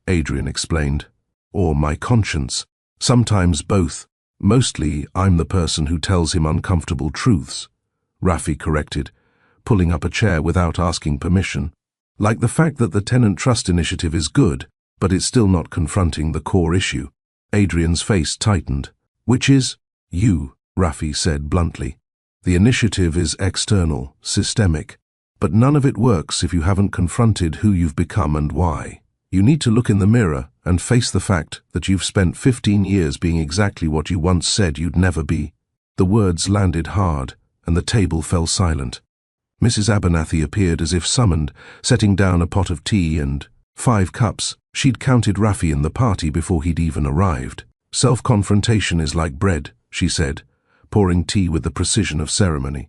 Adrian explained. Or my conscience. Sometimes both. Mostly I'm the person who tells him uncomfortable truths, Rafi corrected, pulling up a chair without asking permission. Like the fact that the Tenant Trust Initiative is good, but it's still not confronting the core issue. Adrian's face tightened. Which is? You, Rafi said bluntly. The initiative is external, systemic, but none of it works if you haven't confronted who you've become and why. You need to look in the mirror and face the fact that you've spent 15 years being exactly what you once said you'd never be. The words landed hard, and the table fell silent. Mrs. Abernathy appeared as if summoned, setting down a pot of tea and 5 cups. She'd counted Rafi in the party before he'd even arrived. Self-confrontation is like bread, she said, pouring tea with the precision of ceremony.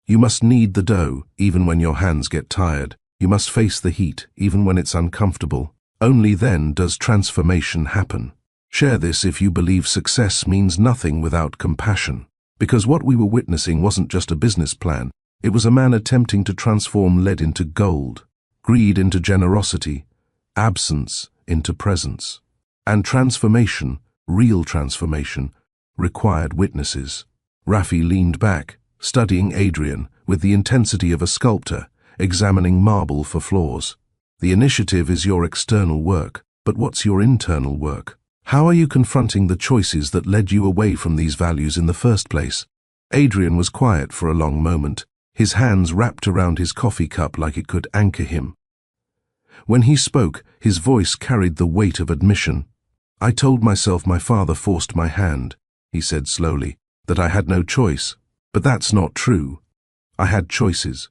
You must knead the dough, even when your hands get tired. You must face the heat, even when it's uncomfortable. Only then does transformation happen. Share this if you believe success means nothing without compassion. Because what we were witnessing wasn't just a business plan. It was a man attempting to transform lead into gold, greed into generosity, absence into presence. And transformation, real transformation, required witnesses. Rafi leaned back, studying Adrian with the intensity of a sculptor, examining marble for flaws. The initiative is your external work, but what's your internal work? How are you confronting the choices that led you away from these values in the first place? Adrian was quiet for a long moment, his hands wrapped around his coffee cup like it could anchor him. When he spoke, his voice carried the weight of admission. I told myself my father forced my hand, he said slowly, that I had no choice. But that's not true. I had choices.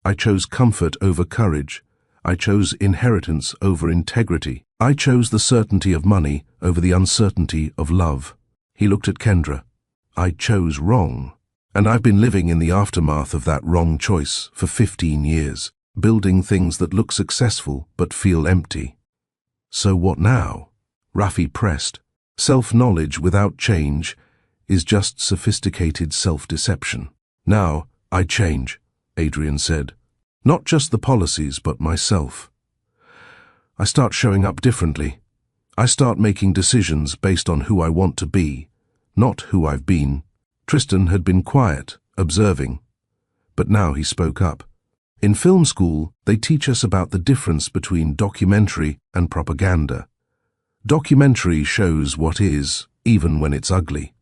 I chose comfort over courage. I chose inheritance over integrity. I chose the certainty of money over the uncertainty of love. He looked at Kendra. I chose wrong. And I've been living in the aftermath of that wrong choice for 15 years, building things that look successful but feel empty. So what now? Rafi pressed. Self-knowledge without change is just sophisticated self-deception. Now, I change, Adrian said. Not just the policies, but myself. I start showing up differently. I start making decisions based on who I want to be, not who I've been. Tristan had been quiet, observing. But now he spoke up. In film school, they teach us about the difference between documentary and propaganda. Documentary shows what is, even when it's ugly.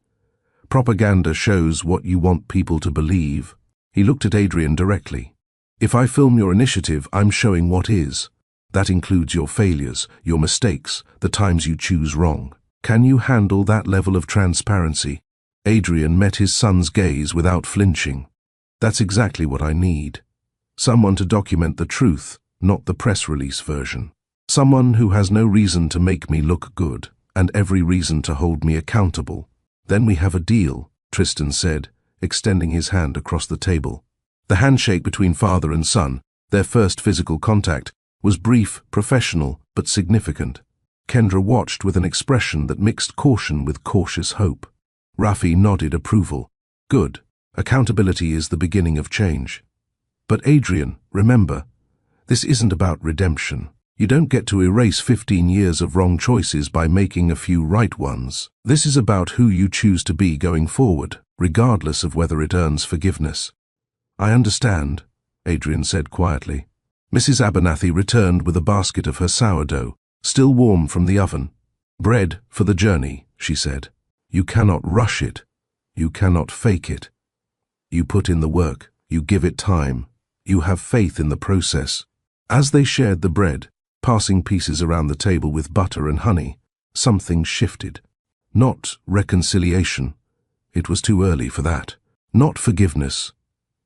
Propaganda shows what you want people to believe. He looked at Adrian directly. If I film your initiative, I'm showing what is. That includes your failures, your mistakes, the times you choose wrong. Can you handle that level of transparency? Adrian met his son's gaze without flinching. That's exactly what I need. Someone to document the truth, not the press release version. Someone who has no reason to make me look good, and every reason to hold me accountable. Then we have a deal, Tristan said, extending his hand across the table. The handshake between father and son, their first physical contact, was brief, professional, but significant. Kendra watched with an expression that mixed caution with cautious hope. Rafi nodded approval. Good. Accountability is the beginning of change. But Adrian, remember, this isn't about redemption. You don't get to erase 15 years of wrong choices by making a few right ones. This is about who you choose to be going forward, regardless of whether it earns forgiveness. I understand, Adrian said quietly. Mrs. Abernathy returned with a basket of her sourdough, still warm from the oven. Bread for the journey, she said. You cannot rush it. You cannot fake it. You put in the work. You give it time. You have faith in the process. As they shared the bread, passing pieces around the table with butter and honey, something shifted. Not reconciliation. It was too early for that. Not forgiveness.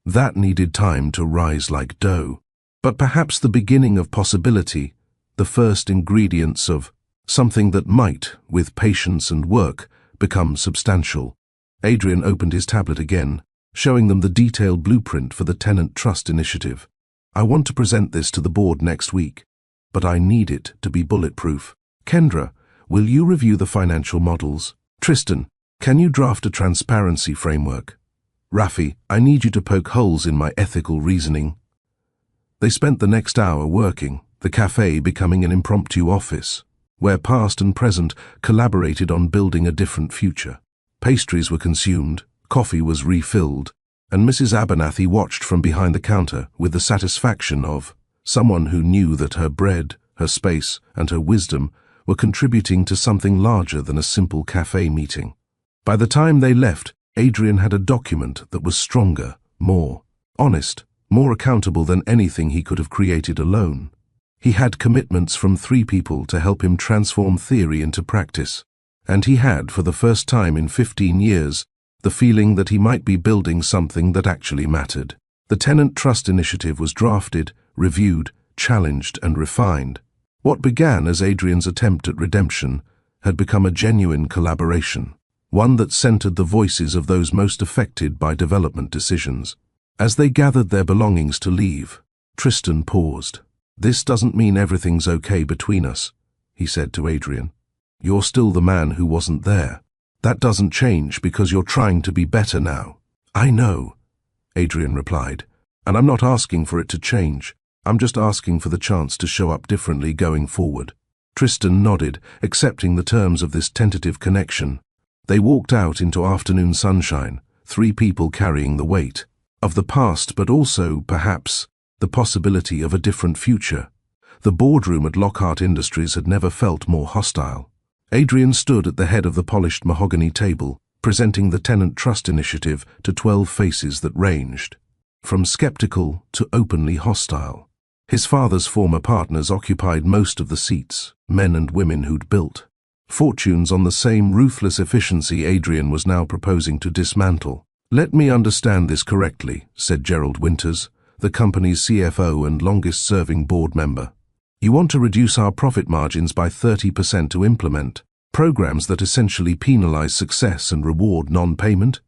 That needed time to rise like dough. But perhaps the beginning of possibility, the first ingredients of something that might, with patience and work, become substantial. Adrian opened his tablet again, showing them the detailed blueprint for the Tenant Trust Initiative. I want to present this to the board next week, but I need it to be bulletproof. Kendra, will you review the financial models? Tristan, can you draft a transparency framework? Rafi, I need you to poke holes in my ethical reasoning. They spent the next hour working, the cafe becoming an impromptu office, where past and present collaborated on building a different future. Pastries were consumed, coffee was refilled, and Mrs. Abernathy watched from behind the counter with the satisfaction of someone who knew that her bread, her space, and her wisdom were contributing to something larger than a simple cafe meeting. By the time they left, Adrian had a document that was stronger, more honest, more accountable than anything he could have created alone. He had commitments from 3 people to help him transform theory into practice, and he had, for the first time in 15 years, the feeling that he might be building something that actually mattered. The Tenant Trust Initiative was drafted, reviewed, challenged, and refined. What began as Adrian's attempt at redemption had become a genuine collaboration, one that centered the voices of those most affected by development decisions. As they gathered their belongings to leave, Tristan paused. This doesn't mean everything's okay between us, he said to Adrian. You're still the man who wasn't there. That doesn't change because you're trying to be better now. I know, Adrian replied, and I'm not asking for it to change. I'm just asking for the chance to show up differently going forward. Tristan nodded, accepting the terms of this tentative connection. They walked out into afternoon sunshine, 3 people carrying the weight of the past, but also, perhaps, the possibility of a different future. The boardroom at Lockhart Industries had never felt more hostile. Adrian stood at the head of the polished mahogany table, presenting the Tenant Trust Initiative to 12 faces that ranged from skeptical to openly hostile. His father's former partners occupied most of the seats, men and women who'd built fortunes on the same ruthless efficiency Adrian was now proposing to dismantle. Let me understand this correctly, said Gerald Winters, the company's CFO and longest-serving board member. You want to reduce our profit margins by 30% to implement programs that essentially penalize success and reward non-payment?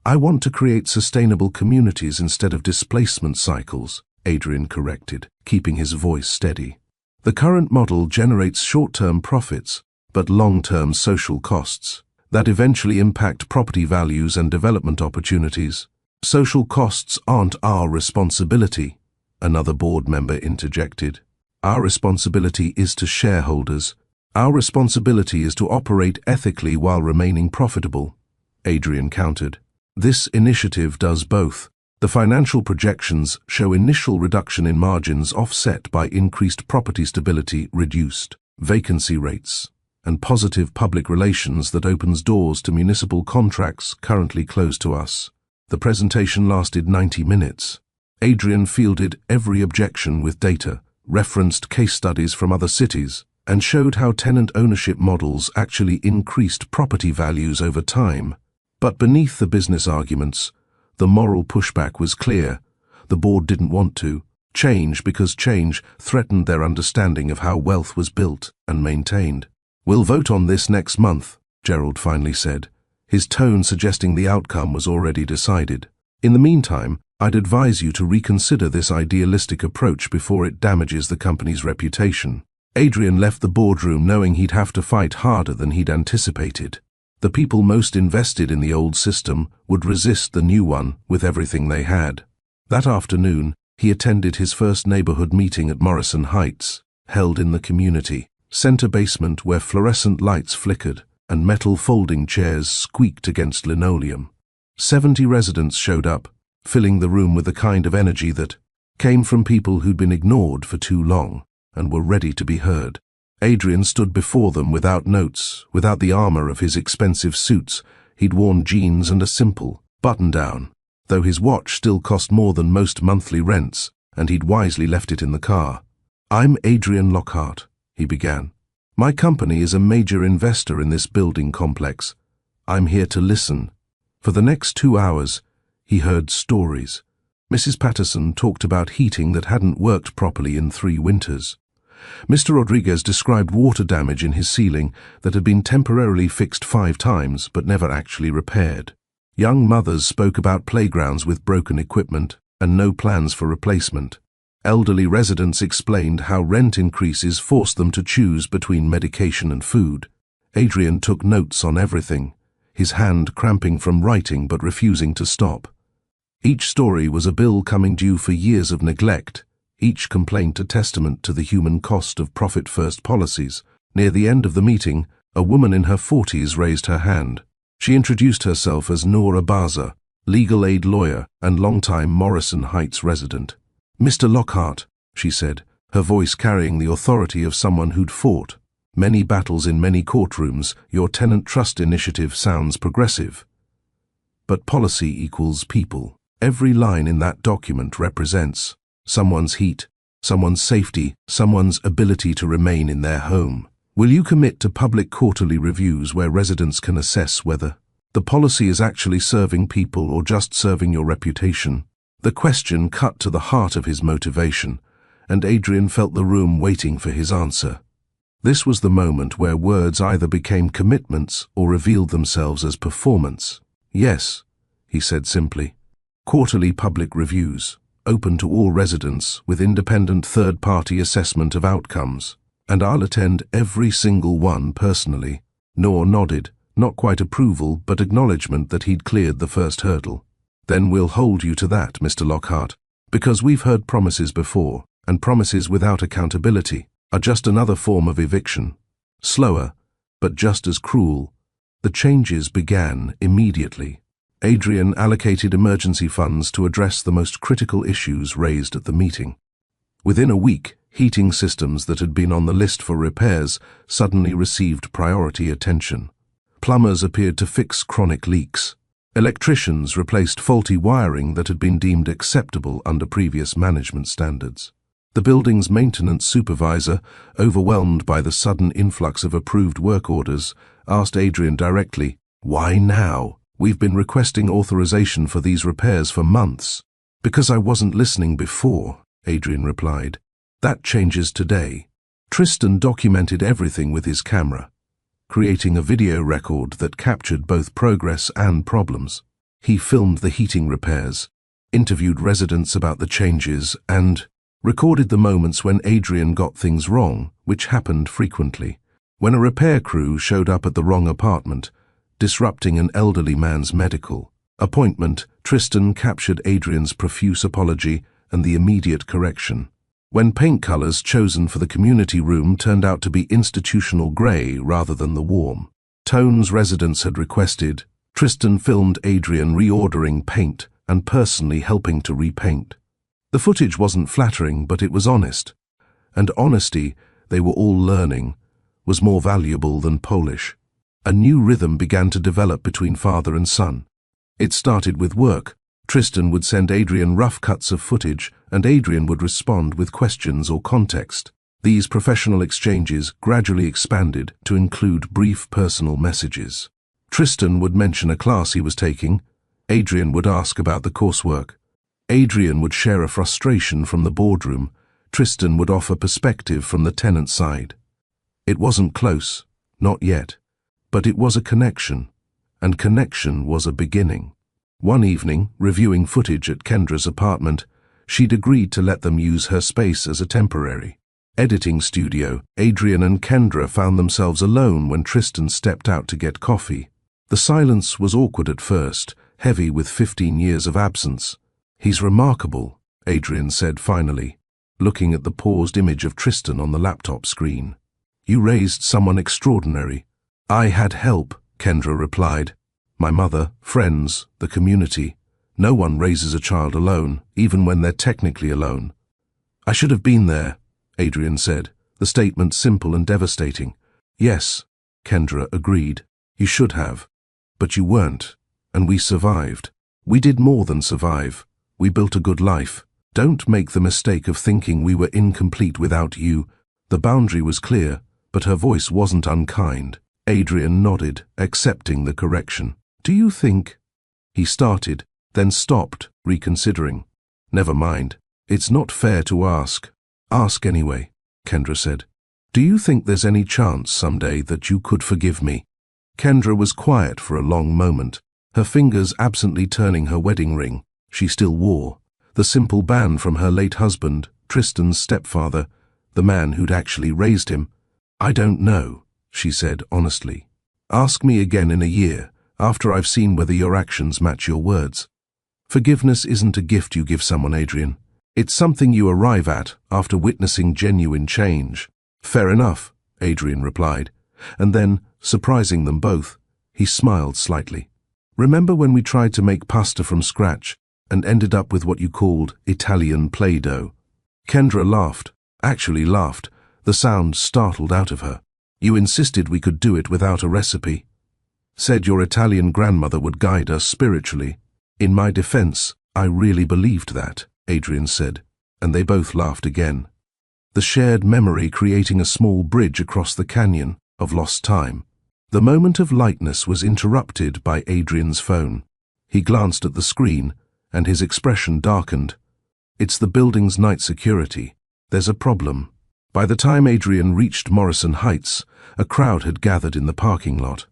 I want to create sustainable communities instead of displacement cycles, Adrian corrected, keeping his voice steady. The current model generates short-term profits, but long-term social costs that eventually impact property values and development opportunities. Social costs aren't our responsibility, another board member interjected. Our responsibility is to shareholders. Our responsibility is to operate ethically while remaining profitable, Adrian countered. This initiative does both. The financial projections show initial reduction in margins offset by increased property stability, reduced vacancy rates, and positive public relations that opens doors to municipal contracts currently closed to us. The presentation lasted 90 minutes. Adrian fielded every objection with data, referenced case studies from other cities, and showed how tenant ownership models actually increased property values over time. But beneath the business arguments, the moral pushback was clear. The board didn't want to change because change threatened their understanding of how wealth was built and maintained. "We'll vote on this next month," Gerald finally said, his tone suggesting the outcome was already decided. "In the meantime, I'd advise you to reconsider this idealistic approach before it damages the company's reputation." Adrian left the boardroom knowing he'd have to fight harder than he'd anticipated. The people most invested in the old system would resist the new one with everything they had. That afternoon, he attended his first neighborhood meeting at Morrison Heights, held in the community center basement where fluorescent lights flickered and metal folding chairs squeaked against linoleum. 70 residents showed up, filling the room with the kind of energy that came from people who'd been ignored for too long and were ready to be heard. Adrian stood before them without notes, without the armor of his expensive suits. He'd worn jeans and a simple button-down, though his watch still cost more than most monthly rents, and he'd wisely left it in the car. "I'm Adrian Lockhart," he began. "My company is a major investor in this building complex. I'm here to listen." For the next 2 hours, he heard stories. Mrs. Patterson talked about heating that hadn't worked properly in 3 winters. Mr. Rodriguez described water damage in his ceiling that had been temporarily fixed 5 times but never actually repaired. Young mothers spoke about playgrounds with broken equipment and no plans for replacement. Elderly residents explained how rent increases forced them to choose between medication and food. Adrian took notes on everything, his hand cramping from writing but refusing to stop. Each story was a bill coming due for years of neglect, each complaint a testament to the human cost of profit-first policies. Near the end of the meeting, a woman in her 40s raised her hand. She introduced herself as Noor Abaza, legal aid lawyer and longtime Morrison Heights resident. "Mr. Lockhart," she said, her voice carrying the authority of someone who'd fought many battles in many courtrooms, "your tenant trust initiative sounds progressive. But policy equals people. Every line in that document represents someone's heat, someone's safety, someone's ability to remain in their home. Will you commit to public quarterly reviews where residents can assess whether the policy is actually serving people or just serving your reputation?" The question cut to the heart of his motivation, and Adrian felt the room waiting for his answer. This was the moment where words either became commitments or revealed themselves as performance. "Yes," he said simply. "Quarterly public reviews, open to all residents with independent third-party assessment of outcomes, and I'll attend every single one personally." Noor nodded, not quite approval but acknowledgement that he'd cleared the first hurdle. "Then we'll hold you to that, Mr. Lockhart, because we've heard promises before, and promises without accountability are just another form of eviction. Slower, but just as cruel." The changes began immediately. Adrian allocated emergency funds to address the most critical issues raised at the meeting. Within a week, heating systems that had been on the list for repairs suddenly received priority attention. Plumbers appeared to fix chronic leaks. Electricians replaced faulty wiring that had been deemed acceptable under previous management standards. The building's maintenance supervisor, overwhelmed by the sudden influx of approved work orders, asked Adrian directly, "Why now? We've been requesting authorization for these repairs for months." "Because I wasn't listening before," Adrian replied. "That changes today." Tristan documented everything with his camera, creating a video record that captured both progress and problems. He filmed the heating repairs, interviewed residents about the changes, and recorded the moments when Adrian got things wrong, which happened frequently. When a repair crew showed up at the wrong apartment, disrupting an elderly man's medical appointment, Tristan captured Adrian's profuse apology and the immediate correction. When paint colors chosen for the community room turned out to be institutional gray rather than the warm tones residents had requested, Tristan filmed Adrian reordering paint and personally helping to repaint. The footage wasn't flattering, but it was honest. And honesty, they were all learning, was more valuable than polish. A new rhythm began to develop between father and son. It started with work. Tristan would send Adrian rough cuts of footage, and Adrian would respond with questions or context. These professional exchanges gradually expanded to include brief personal messages. Tristan would mention a class he was taking. Adrian would ask about the coursework. Adrian would share a frustration from the boardroom. Tristan would offer perspective from the tenant side. It wasn't close, not yet, but it was a connection, and connection was a beginning. One evening, reviewing footage at Kendra's apartment, she'd agreed to let them use her space as a temporary editing studio. Adrian and Kendra found themselves alone when Tristan stepped out to get coffee. The silence was awkward at first, heavy with 15 years of absence. "He's remarkable," Adrian said finally, looking at the paused image of Tristan on the laptop screen. "You raised someone extraordinary." "I had help," Kendra replied. "My mother, friends, the community. No one raises a child alone, even when they're technically alone." "I should have been there," Adrian said, the statement simple and devastating. "Yes," Kendra agreed. "You should have. But you weren't, and we survived. We did more than survive. We built a good life. Don't make the mistake of thinking we were incomplete without you." The boundary was clear, but her voice wasn't unkind. Adrian nodded, accepting the correction. "Do you think—" he started, then stopped, reconsidering. "Never mind. It's not fair to ask." "Ask anyway," Kendra said. "Do you think there's any chance someday that you could forgive me?" Kendra was quiet for a long moment, her fingers absently turning her wedding ring. She still wore the simple band from her late husband, Tristan's stepfather, the man who'd actually raised him. "I don't know," she said honestly. "Ask me again in a year, after I've seen whether your actions match your words." Forgiveness isn't a gift you give someone, Adrian. It's something you arrive at after witnessing genuine change. "Fair enough," Adrian replied, and then, surprising them both, he smiled slightly. "Remember when we tried to make pasta from scratch and ended up with what you called Italian Play-Doh?" Kendra laughed, actually laughed, the sound startled out of her. "You insisted we could do it without a recipe. Said your Italian grandmother would guide us spiritually." "In my defense, I really believed that," Adrian said, and they both laughed again. The shared memory creating a small bridge across the canyon of lost time. The moment of lightness was interrupted by Adrian's phone. He glanced at the screen, and his expression darkened. "It's the building's night security. There's a problem." By the time Adrian reached Morrison Heights, a crowd had gathered in the parking lot.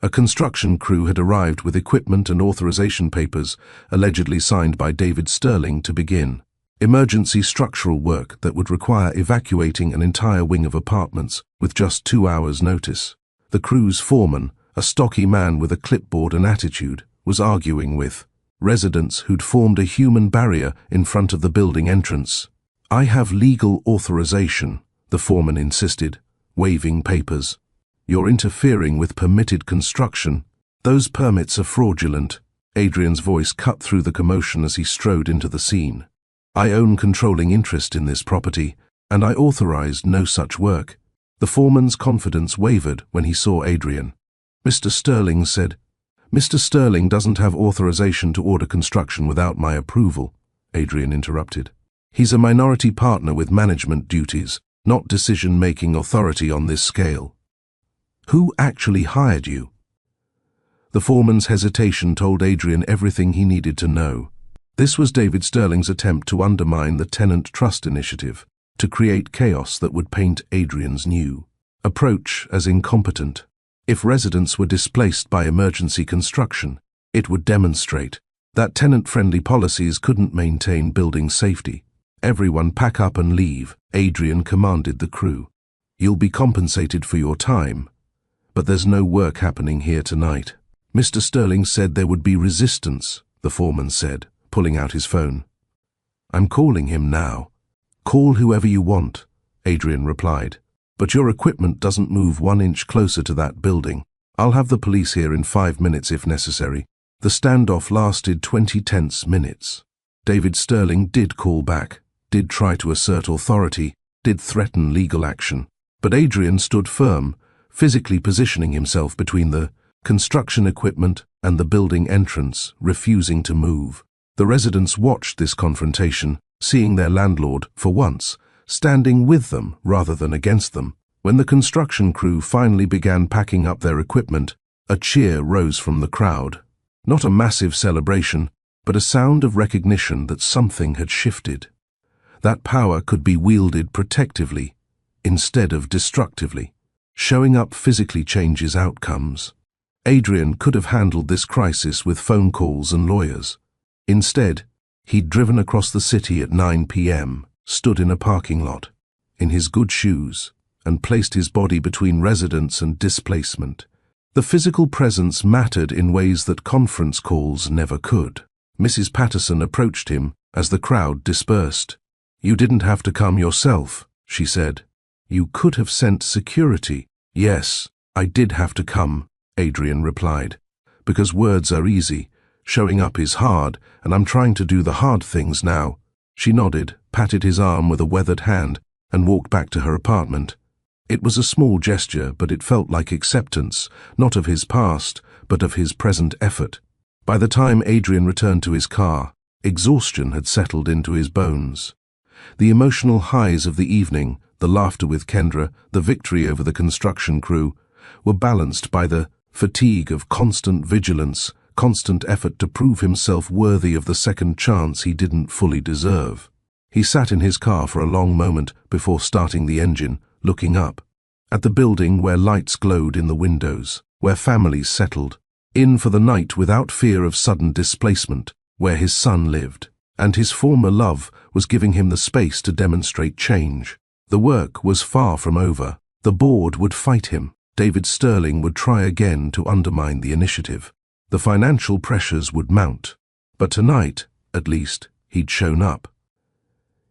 A construction crew had arrived with equipment and authorization papers, allegedly signed by David Sterling, to begin emergency structural work that would require evacuating an entire wing of apartments with just 2 hours' notice. The crew's foreman, a stocky man with a clipboard and attitude, was arguing with residents who'd formed a human barrier in front of the building entrance. "I have legal authorization," the foreman insisted, waving papers. "You're interfering with permitted construction. Those permits are fraudulent." Adrian's voice cut through the commotion as he strode into the scene. "I own controlling interest in this property, and I authorized no such work." The foreman's confidence wavered when he saw Adrian. "Mr. Sterling said—" "Mr. Sterling doesn't have authorization to order construction without my approval," Adrian interrupted. "He's a minority partner with management duties, not decision-making authority on this scale." "Who actually hired you?" The foreman's hesitation told Adrian everything he needed to know. This was David Sterling's attempt to undermine the Tenant Trust Initiative, to create chaos that would paint Adrian's new approach as incompetent. If residents were displaced by emergency construction, It would demonstrate that tenant-friendly policies couldn't maintain building safety. "Everyone pack up and leave," Adrian commanded the crew. "You'll be compensated for your time, but there's no work happening here tonight." "Mr. Sterling said there would be resistance," the foreman said, pulling out his phone. "I'm calling him now." "Call whoever you want," Adrian replied, "but your equipment doesn't move 1 inch closer to that building. I'll have the police here in 5 minutes if necessary." The standoff lasted 20 tense minutes. David Sterling did call back, did try to assert authority, did threaten legal action. But Adrian stood firm, physically positioning himself between the construction equipment and the building entrance, refusing to move. The residents watched this confrontation, seeing their landlord, for once, standing with them rather than against them. When the construction crew finally began packing up their equipment, a cheer rose from the crowd. Not a massive celebration, but a sound of recognition that something had shifted. That power could be wielded protectively, instead of destructively. Showing up physically changes outcomes. Adrian could have handled this crisis with phone calls and lawyers. Instead, he'd driven across the city at 9 p.m., stood in a parking lot, in his good shoes, and placed his body between residents and displacement. The physical presence mattered in ways that conference calls never could. Mrs. Patterson approached him as the crowd dispersed. "You didn't have to come yourself," she said. "You could have sent security." "Yes, I did have to come," Adrian replied, "because words are easy, showing up is hard, and I'm trying to do the hard things now." She nodded, patted his arm with a weathered hand, and walked back to her apartment. It was a small gesture, but it felt like acceptance, not of his past, but of his present effort. By the time Adrian returned to his car, exhaustion had settled into his bones. The emotional highs of the evening, the laughter with Kendra, the victory over the construction crew, were balanced by the fatigue of constant vigilance, constant effort to prove himself worthy of the second chance he didn't fully deserve. He sat in his car for a long moment before starting the engine, looking up at the building where lights glowed in the windows, where families settled in for the night without fear of sudden displacement, where his son lived, and his former love was giving him the space to demonstrate change. The work was far from over. The board would fight him. David Sterling would try again to undermine the initiative. The financial pressures would mount. But tonight, at least, he'd shown up.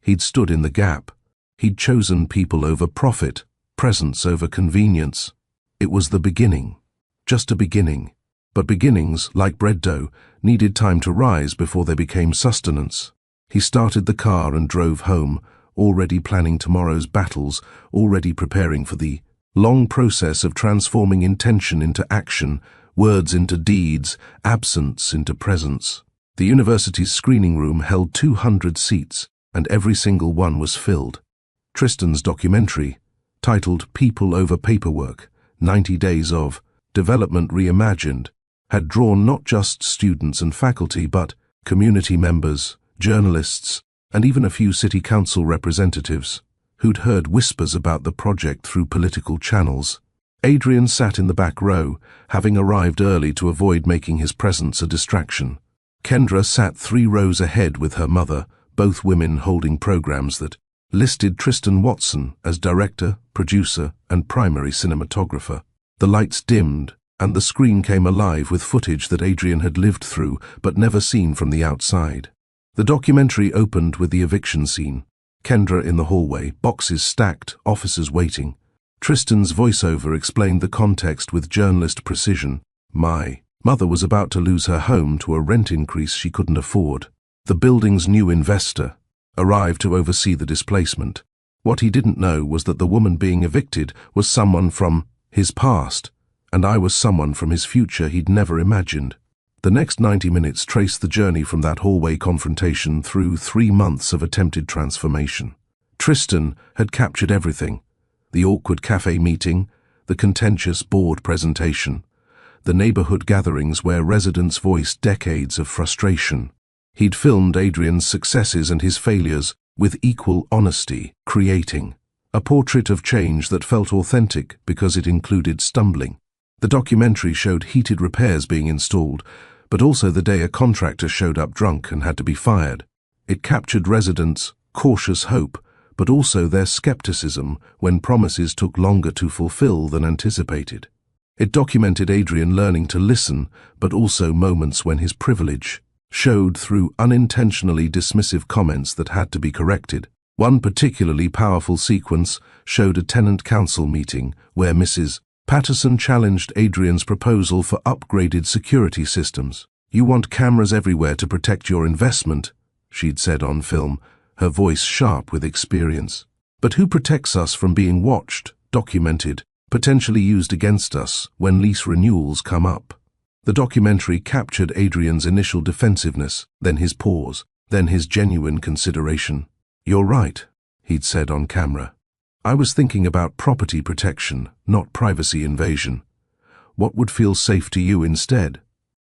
He'd stood in the gap. He'd chosen people over profit, presence over convenience. It was the beginning. Just a beginning. But beginnings, like bread dough, needed time to rise before they became sustenance. He started the car and drove home, already planning tomorrow's battles, already preparing for the long process of transforming intention into action, words into deeds, absence into presence. The university's screening room held 200 seats, and every single one was filled. Tristan's documentary, titled People Over Paperwork, 90 Days of Development Reimagined, had drawn not just students and faculty, but community members, journalists, and even a few city council representatives who'd heard whispers about the project through political channels. Adrian sat in the back row, having arrived early to avoid making his presence a distraction. Kendra sat 3 rows ahead with her mother, both women holding programs that listed Tristan Watson as director, producer, and primary cinematographer. The lights dimmed, and the screen came alive with footage that Adrian had lived through but never seen from the outside. The documentary opened with the eviction scene. Kendra in the hallway, boxes stacked, officers waiting. Tristan's voiceover explained the context with journalist precision. My mother was about to lose her home to a rent increase she couldn't afford. The building's new investor arrived to oversee the displacement. What he didn't know was that the woman being evicted was someone from his past, and I was someone from his future he'd never imagined. The next 90 minutes traced the journey from that hallway confrontation through 3 months of attempted transformation. Tristan had captured everything: the awkward cafe meeting, the contentious board presentation, the neighborhood gatherings where residents voiced decades of frustration. He'd filmed Adrian's successes and his failures with equal honesty, creating a portrait of change that felt authentic because it included stumbling. The documentary showed heated repairs being installed, but also the day a contractor showed up drunk and had to be fired. It captured residents' cautious hope, but also their skepticism when promises took longer to fulfill than anticipated. It documented Adrian learning to listen, but also moments when his privilege showed through unintentionally dismissive comments that had to be corrected. One particularly powerful sequence showed a tenant council meeting where Mrs. Patterson challenged Adrian's proposal for upgraded security systems. "You want cameras everywhere to protect your investment," she'd said on film, her voice sharp with experience. "But who protects us from being watched, documented, potentially used against us when lease renewals come up?" The documentary captured Adrian's initial defensiveness, then his pause, then his genuine consideration. "You're right," he'd said on camera. "I was thinking about property protection, not privacy invasion. What would feel safe to you instead?"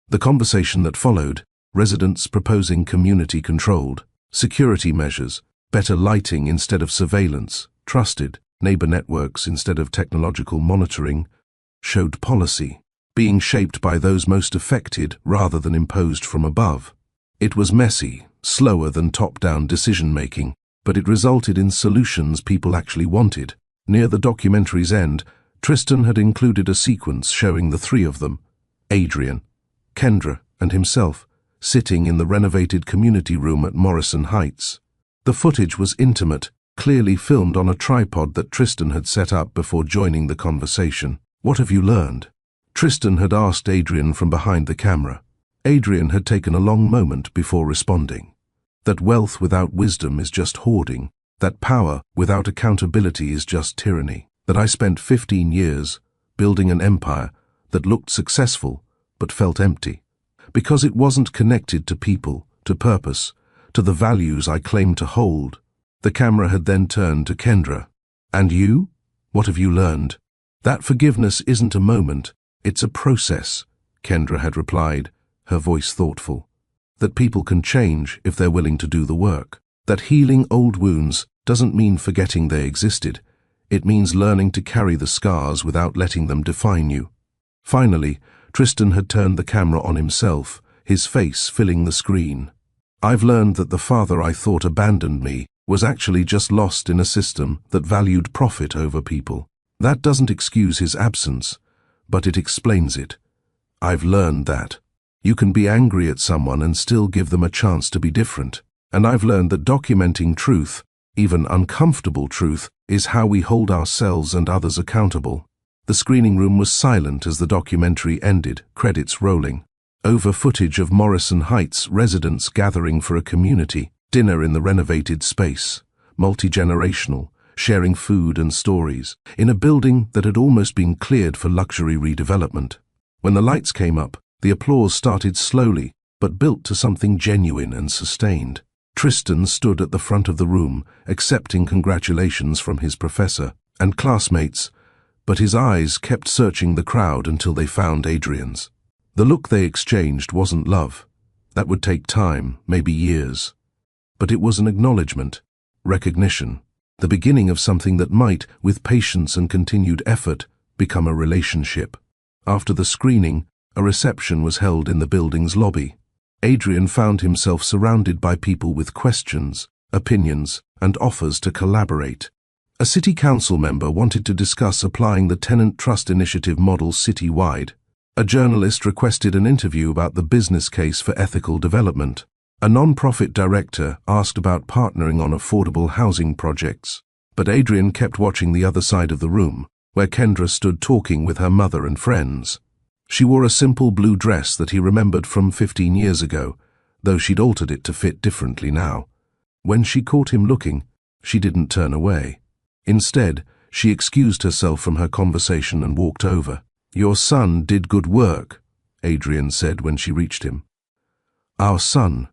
The conversation that followed, residents proposing community-controlled security measures, better lighting instead of surveillance, trusted neighbor networks instead of technological monitoring, showed policy being shaped by those most affected rather than imposed from above. It was messy, slower than top-down decision-making, but it resulted in solutions people actually wanted. Near the documentary's end, Tristan had included a sequence showing the three of them, Adrian, Kendra, and himself, sitting in the renovated community room at Morrison Heights. The footage was intimate, clearly filmed on a tripod that Tristan had set up before joining the conversation. "What have you learned?" Tristan had asked Adrian from behind the camera. Adrian had taken a long moment before responding. That wealth without wisdom is just hoarding, that power without accountability is just tyranny, that I spent 15 years building an empire that looked successful but felt empty, because it wasn't connected to people, to purpose, to the values I claimed to hold. The camera had then turned to Kendra. "And you? What have you learned?" "That forgiveness isn't a moment, it's a process," Kendra had replied, her voice thoughtful. "That people can change if they're willing to do the work. That healing old wounds doesn't mean forgetting they existed. It means learning to carry the scars without letting them define you." Finally, Tristan had turned the camera on himself, his face filling the screen. "I've learned that the father I thought abandoned me was actually just lost in a system that valued profit over people. That doesn't excuse his absence, but it explains it. I've learned that you can be angry at someone and still give them a chance to be different. And I've learned that documenting truth, even uncomfortable truth, is how we hold ourselves and others accountable." The screening room was silent as the documentary ended, credits rolling. Over footage of Morrison Heights residents gathering for a community dinner in the renovated space, multi-generational, sharing food and stories, in a building that had almost been cleared for luxury redevelopment. When the lights came up, the applause started slowly, but built to something genuine and sustained. Tristan stood at the front of the room, accepting congratulations from his professor and classmates, but his eyes kept searching the crowd until they found Adrian's. The look they exchanged wasn't love. That would take time, maybe years. But it was an acknowledgement, recognition, the beginning of something that might, with patience and continued effort, become a relationship. After the screening, a reception was held in the building's lobby. Adrian found himself surrounded by people with questions, opinions, and offers to collaborate. A city council member wanted to discuss applying the tenant trust initiative model citywide. A journalist requested an interview about the business case for ethical development. A non-profit director asked about partnering on affordable housing projects. But Adrian kept watching the other side of the room, where Kendra stood talking with her mother and friends. She wore a simple blue dress that he remembered from 15 years ago, though she'd altered it to fit differently now. When she caught him looking, she didn't turn away. Instead, she excused herself from her conversation and walked over. "Your son did good work," Adrian said when she reached him. "Our son,"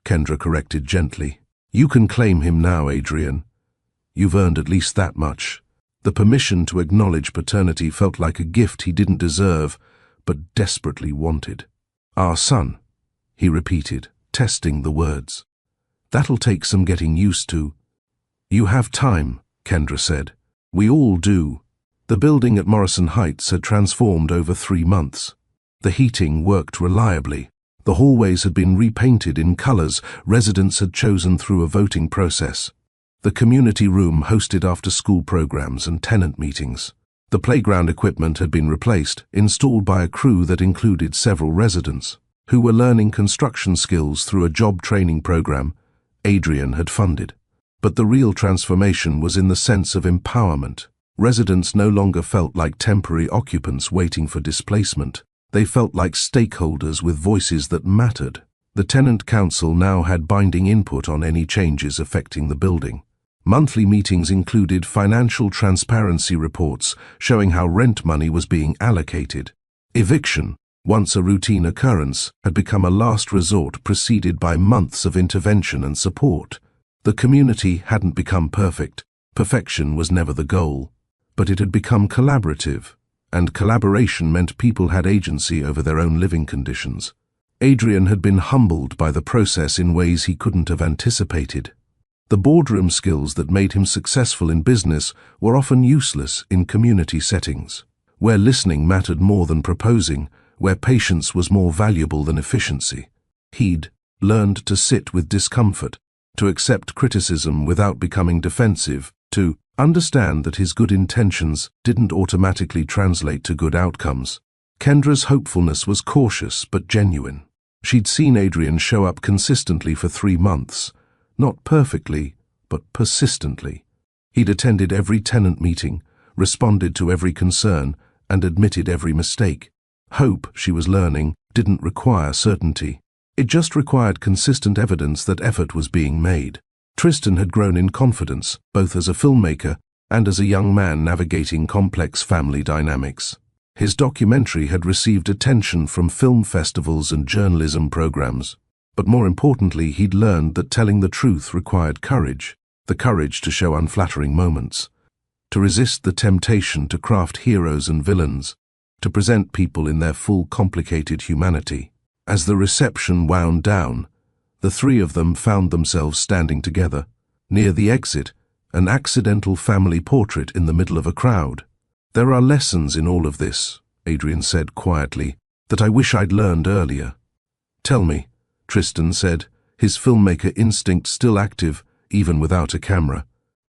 Kendra corrected gently. "You can claim him now, Adrian. You've earned at least that much." The permission to acknowledge paternity felt like a gift he didn't deserve, but desperately wanted. "Our son," he repeated, testing the words. "That'll take some getting used to." "You have time," Kendra said. "We all do." The building at Morrison Heights had transformed over 3 months. The heating worked reliably. The hallways had been repainted in colors residents had chosen through a voting process. The community room hosted after-school programs and tenant meetings. The playground equipment had been replaced, installed by a crew that included several residents, who were learning construction skills through a job training program Adrian had funded. But the real transformation was in the sense of empowerment. Residents no longer felt like temporary occupants waiting for displacement. They felt like stakeholders with voices that mattered. The tenant council now had binding input on any changes affecting the building. Monthly meetings included financial transparency reports showing how rent money was being allocated. Eviction, once a routine occurrence, had become a last resort preceded by months of intervention and support. The community hadn't become perfect. Perfection was never the goal. But it had become collaborative, and collaboration meant people had agency over their own living conditions. Adrian had been humbled by the process in ways he couldn't have anticipated. The boardroom skills that made him successful in business were often useless in community settings, where listening mattered more than proposing, where patience was more valuable than efficiency. He'd learned to sit with discomfort, to accept criticism without becoming defensive, to understand that his good intentions didn't automatically translate to good outcomes. Kendra's hopefulness was cautious but genuine. She'd seen Adrian show up consistently for 3 months, not perfectly, but persistently. He'd attended every tenant meeting, responded to every concern, and admitted every mistake. Hope, she was learning, didn't require certainty. It just required consistent evidence that effort was being made. Tristan had grown in confidence, both as a filmmaker and as a young man navigating complex family dynamics. His documentary had received attention from film festivals and journalism programs. But more importantly, he'd learned that telling the truth required courage, the courage to show unflattering moments, to resist the temptation to craft heroes and villains, to present people in their full complicated humanity. As the reception wound down, the three of them found themselves standing together. Near the exit, an accidental family portrait in the middle of a crowd. "There are lessons in all of this," Adrian said quietly, "that I wish I'd learned earlier." "Tell me," Tristan said, his filmmaker instinct still active, even without a camera.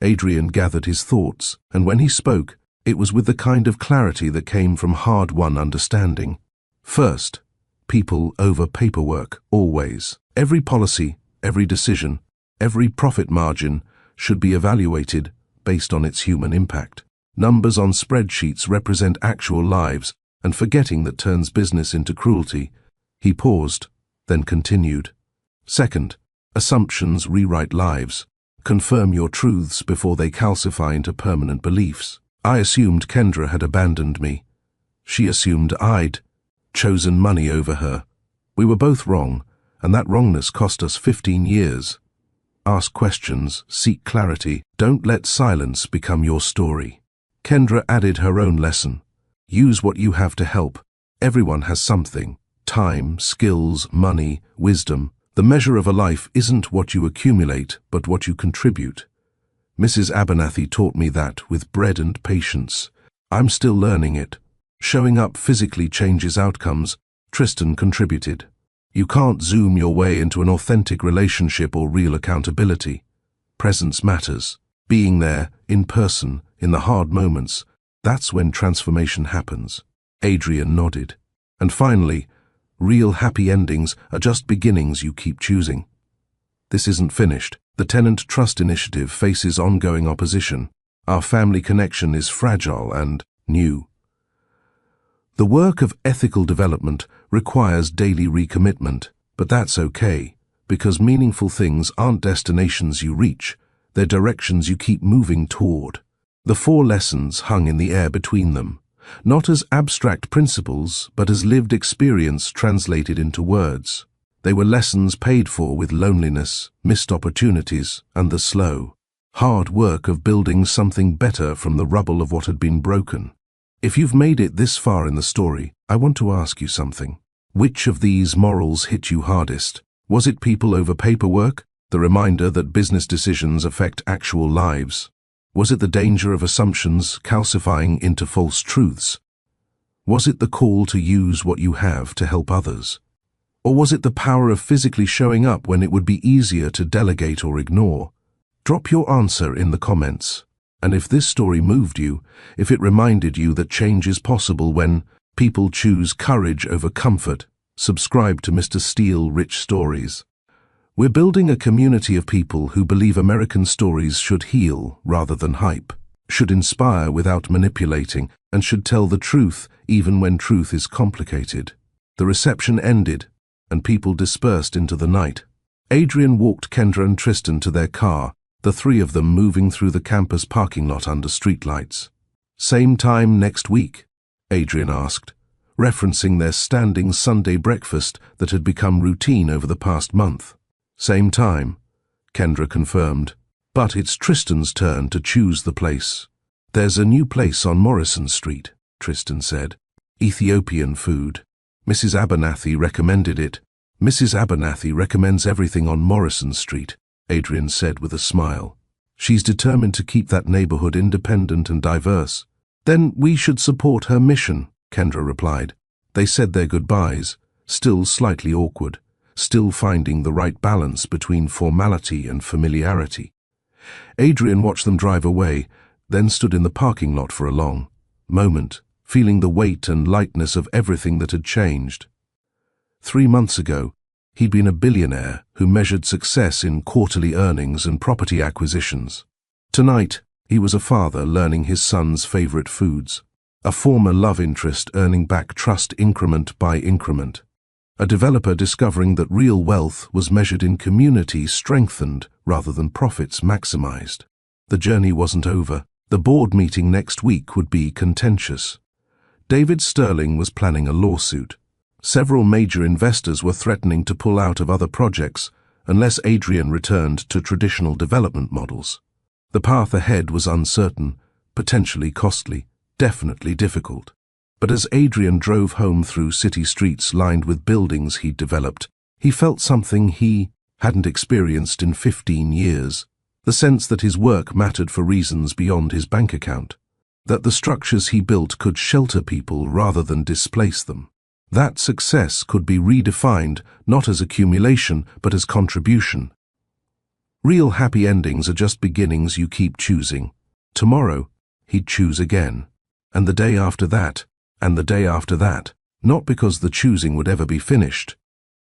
Adrian gathered his thoughts, and when he spoke, it was with the kind of clarity that came from hard-won understanding. First, people over paperwork, always. Every policy, every decision, every profit margin should be evaluated based on its human impact. Numbers on spreadsheets represent actual lives, and forgetting that turns business into cruelty. He paused, then continued. Second, assumptions rewrite lives. Confirm your truths before they calcify into permanent beliefs. I assumed Kendra had abandoned me. She assumed I'd chosen money over her. We were both wrong, and that wrongness cost us 15 years. Ask questions, seek clarity, don't let silence become your story. Kendra added her own lesson. Use what you have to help. Everyone has something. Time, skills, money, wisdom. The measure of a life isn't what you accumulate, but what you contribute. Mrs. Abernathy taught me that with bread and patience. I'm still learning it. Showing up physically changes outcomes. Tristan contributed. You can't zoom your way into an authentic relationship or real accountability. Presence matters. Being there, in person, in the hard moments, that's when transformation happens. Adrian nodded. And finally, real happy endings are just beginnings you keep choosing. This isn't finished. The Tenant Trust Initiative faces ongoing opposition. Our family connection is fragile and new. The work of ethical development requires daily recommitment, but that's okay, because meaningful things aren't destinations you reach, they're directions you keep moving toward. The 4 lessons hung in the air between them, not as abstract principles, but as lived experience translated into words. They were lessons paid for with loneliness, missed opportunities, and the slow, hard work of building something better from the rubble of what had been broken. If you've made it this far in the story, I want to ask you something. Which of these morals hit you hardest? Was it people over paperwork, the reminder that business decisions affect actual lives? Was it the danger of assumptions calcifying into false truths? Was it the call to use what you have to help others? Or was it the power of physically showing up when it would be easier to delegate or ignore? Drop your answer in the comments. And if this story moved you, if it reminded you that change is possible when people choose courage over comfort, subscribe to Mr. Steele Rich Stories. We're building a community of people who believe American stories should heal rather than hype, should inspire without manipulating, and should tell the truth even when truth is complicated. The reception ended, and people dispersed into the night. Adrian walked Kendra and Tristan to their car, the three of them moving through the campus parking lot under streetlights. "Same time next week?" Adrian asked, referencing their standing Sunday breakfast that had become routine over the past month. "Same time," Kendra confirmed, "but it's Tristan's turn to choose the place." "There's a new place on Morrison Street," Tristan said. "Ethiopian food. Mrs. Abernathy recommended it." "Mrs. Abernathy recommends everything on Morrison Street," Adrian said with a smile. "She's determined to keep that neighborhood independent and diverse." "Then we should support her mission," Kendra replied. They said their goodbyes, still slightly awkward, still finding the right balance between formality and familiarity. Adrian watched them drive away, then stood in the parking lot for a long moment, feeling the weight and lightness of everything that had changed. 3 months ago, he'd been a billionaire who measured success in quarterly earnings and property acquisitions. Tonight, he was a father learning his son's favorite foods, a former love interest earning back trust increment by increment, a developer discovering that real wealth was measured in community strengthened rather than profits maximized. The journey wasn't over. The board meeting next week would be contentious. David Sterling was planning a lawsuit. Several major investors were threatening to pull out of other projects unless Adrian returned to traditional development models. The path ahead was uncertain, potentially costly, definitely difficult. But as Adrian drove home through city streets lined with buildings he'd developed, he felt something he hadn't experienced in 15 years. The sense that his work mattered for reasons beyond his bank account. That the structures he built could shelter people rather than displace them. That success could be redefined not as accumulation but as contribution. Real happy endings are just beginnings you keep choosing. Tomorrow, he'd choose again. And the day after that, and the day after that, not because the choosing would ever be finished,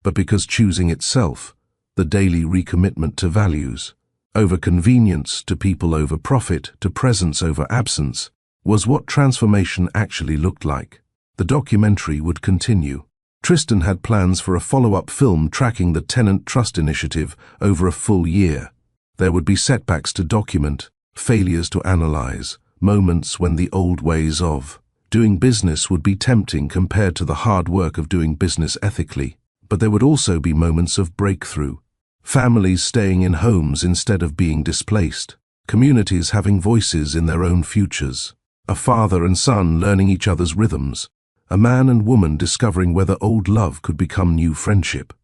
but because choosing itself, the daily recommitment to values, over convenience, to people over profit, to presence over absence, was what transformation actually looked like. The documentary would continue. Tristan had plans for a follow-up film tracking the tenant trust initiative over a full year. There would be setbacks to document, failures to analyze, moments when the old ways of doing business would be tempting compared to the hard work of doing business ethically. But there would also be moments of breakthrough. Families staying in homes instead of being displaced. Communities having voices in their own futures. A father and son learning each other's rhythms. A man and woman discovering whether old love could become new friendship.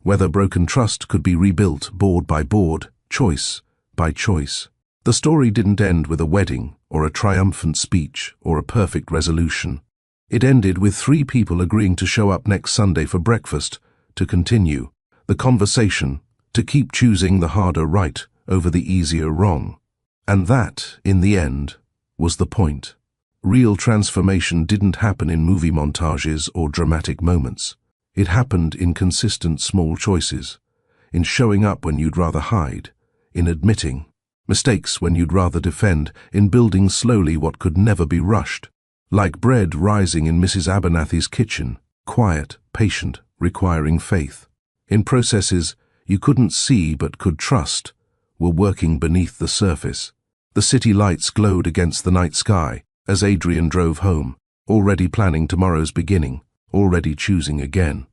Whether broken trust could be rebuilt board by board, choice by choice. The story didn't end with a wedding, or a triumphant speech, or a perfect resolution. It ended with 3 people agreeing to show up next Sunday for breakfast, to continue the conversation, to keep choosing the harder right over the easier wrong. And that, in the end, was the point. Real transformation didn't happen in movie montages or dramatic moments. It happened in consistent small choices, in showing up when you'd rather hide, in admitting mistakes when you'd rather defend, in building slowly what could never be rushed. Like bread rising in Mrs. Abernathy's kitchen, quiet, patient, requiring faith. In processes you couldn't see but could trust, were working beneath the surface. The city lights glowed against the night sky as Adrian drove home, already planning tomorrow's beginning, already choosing again.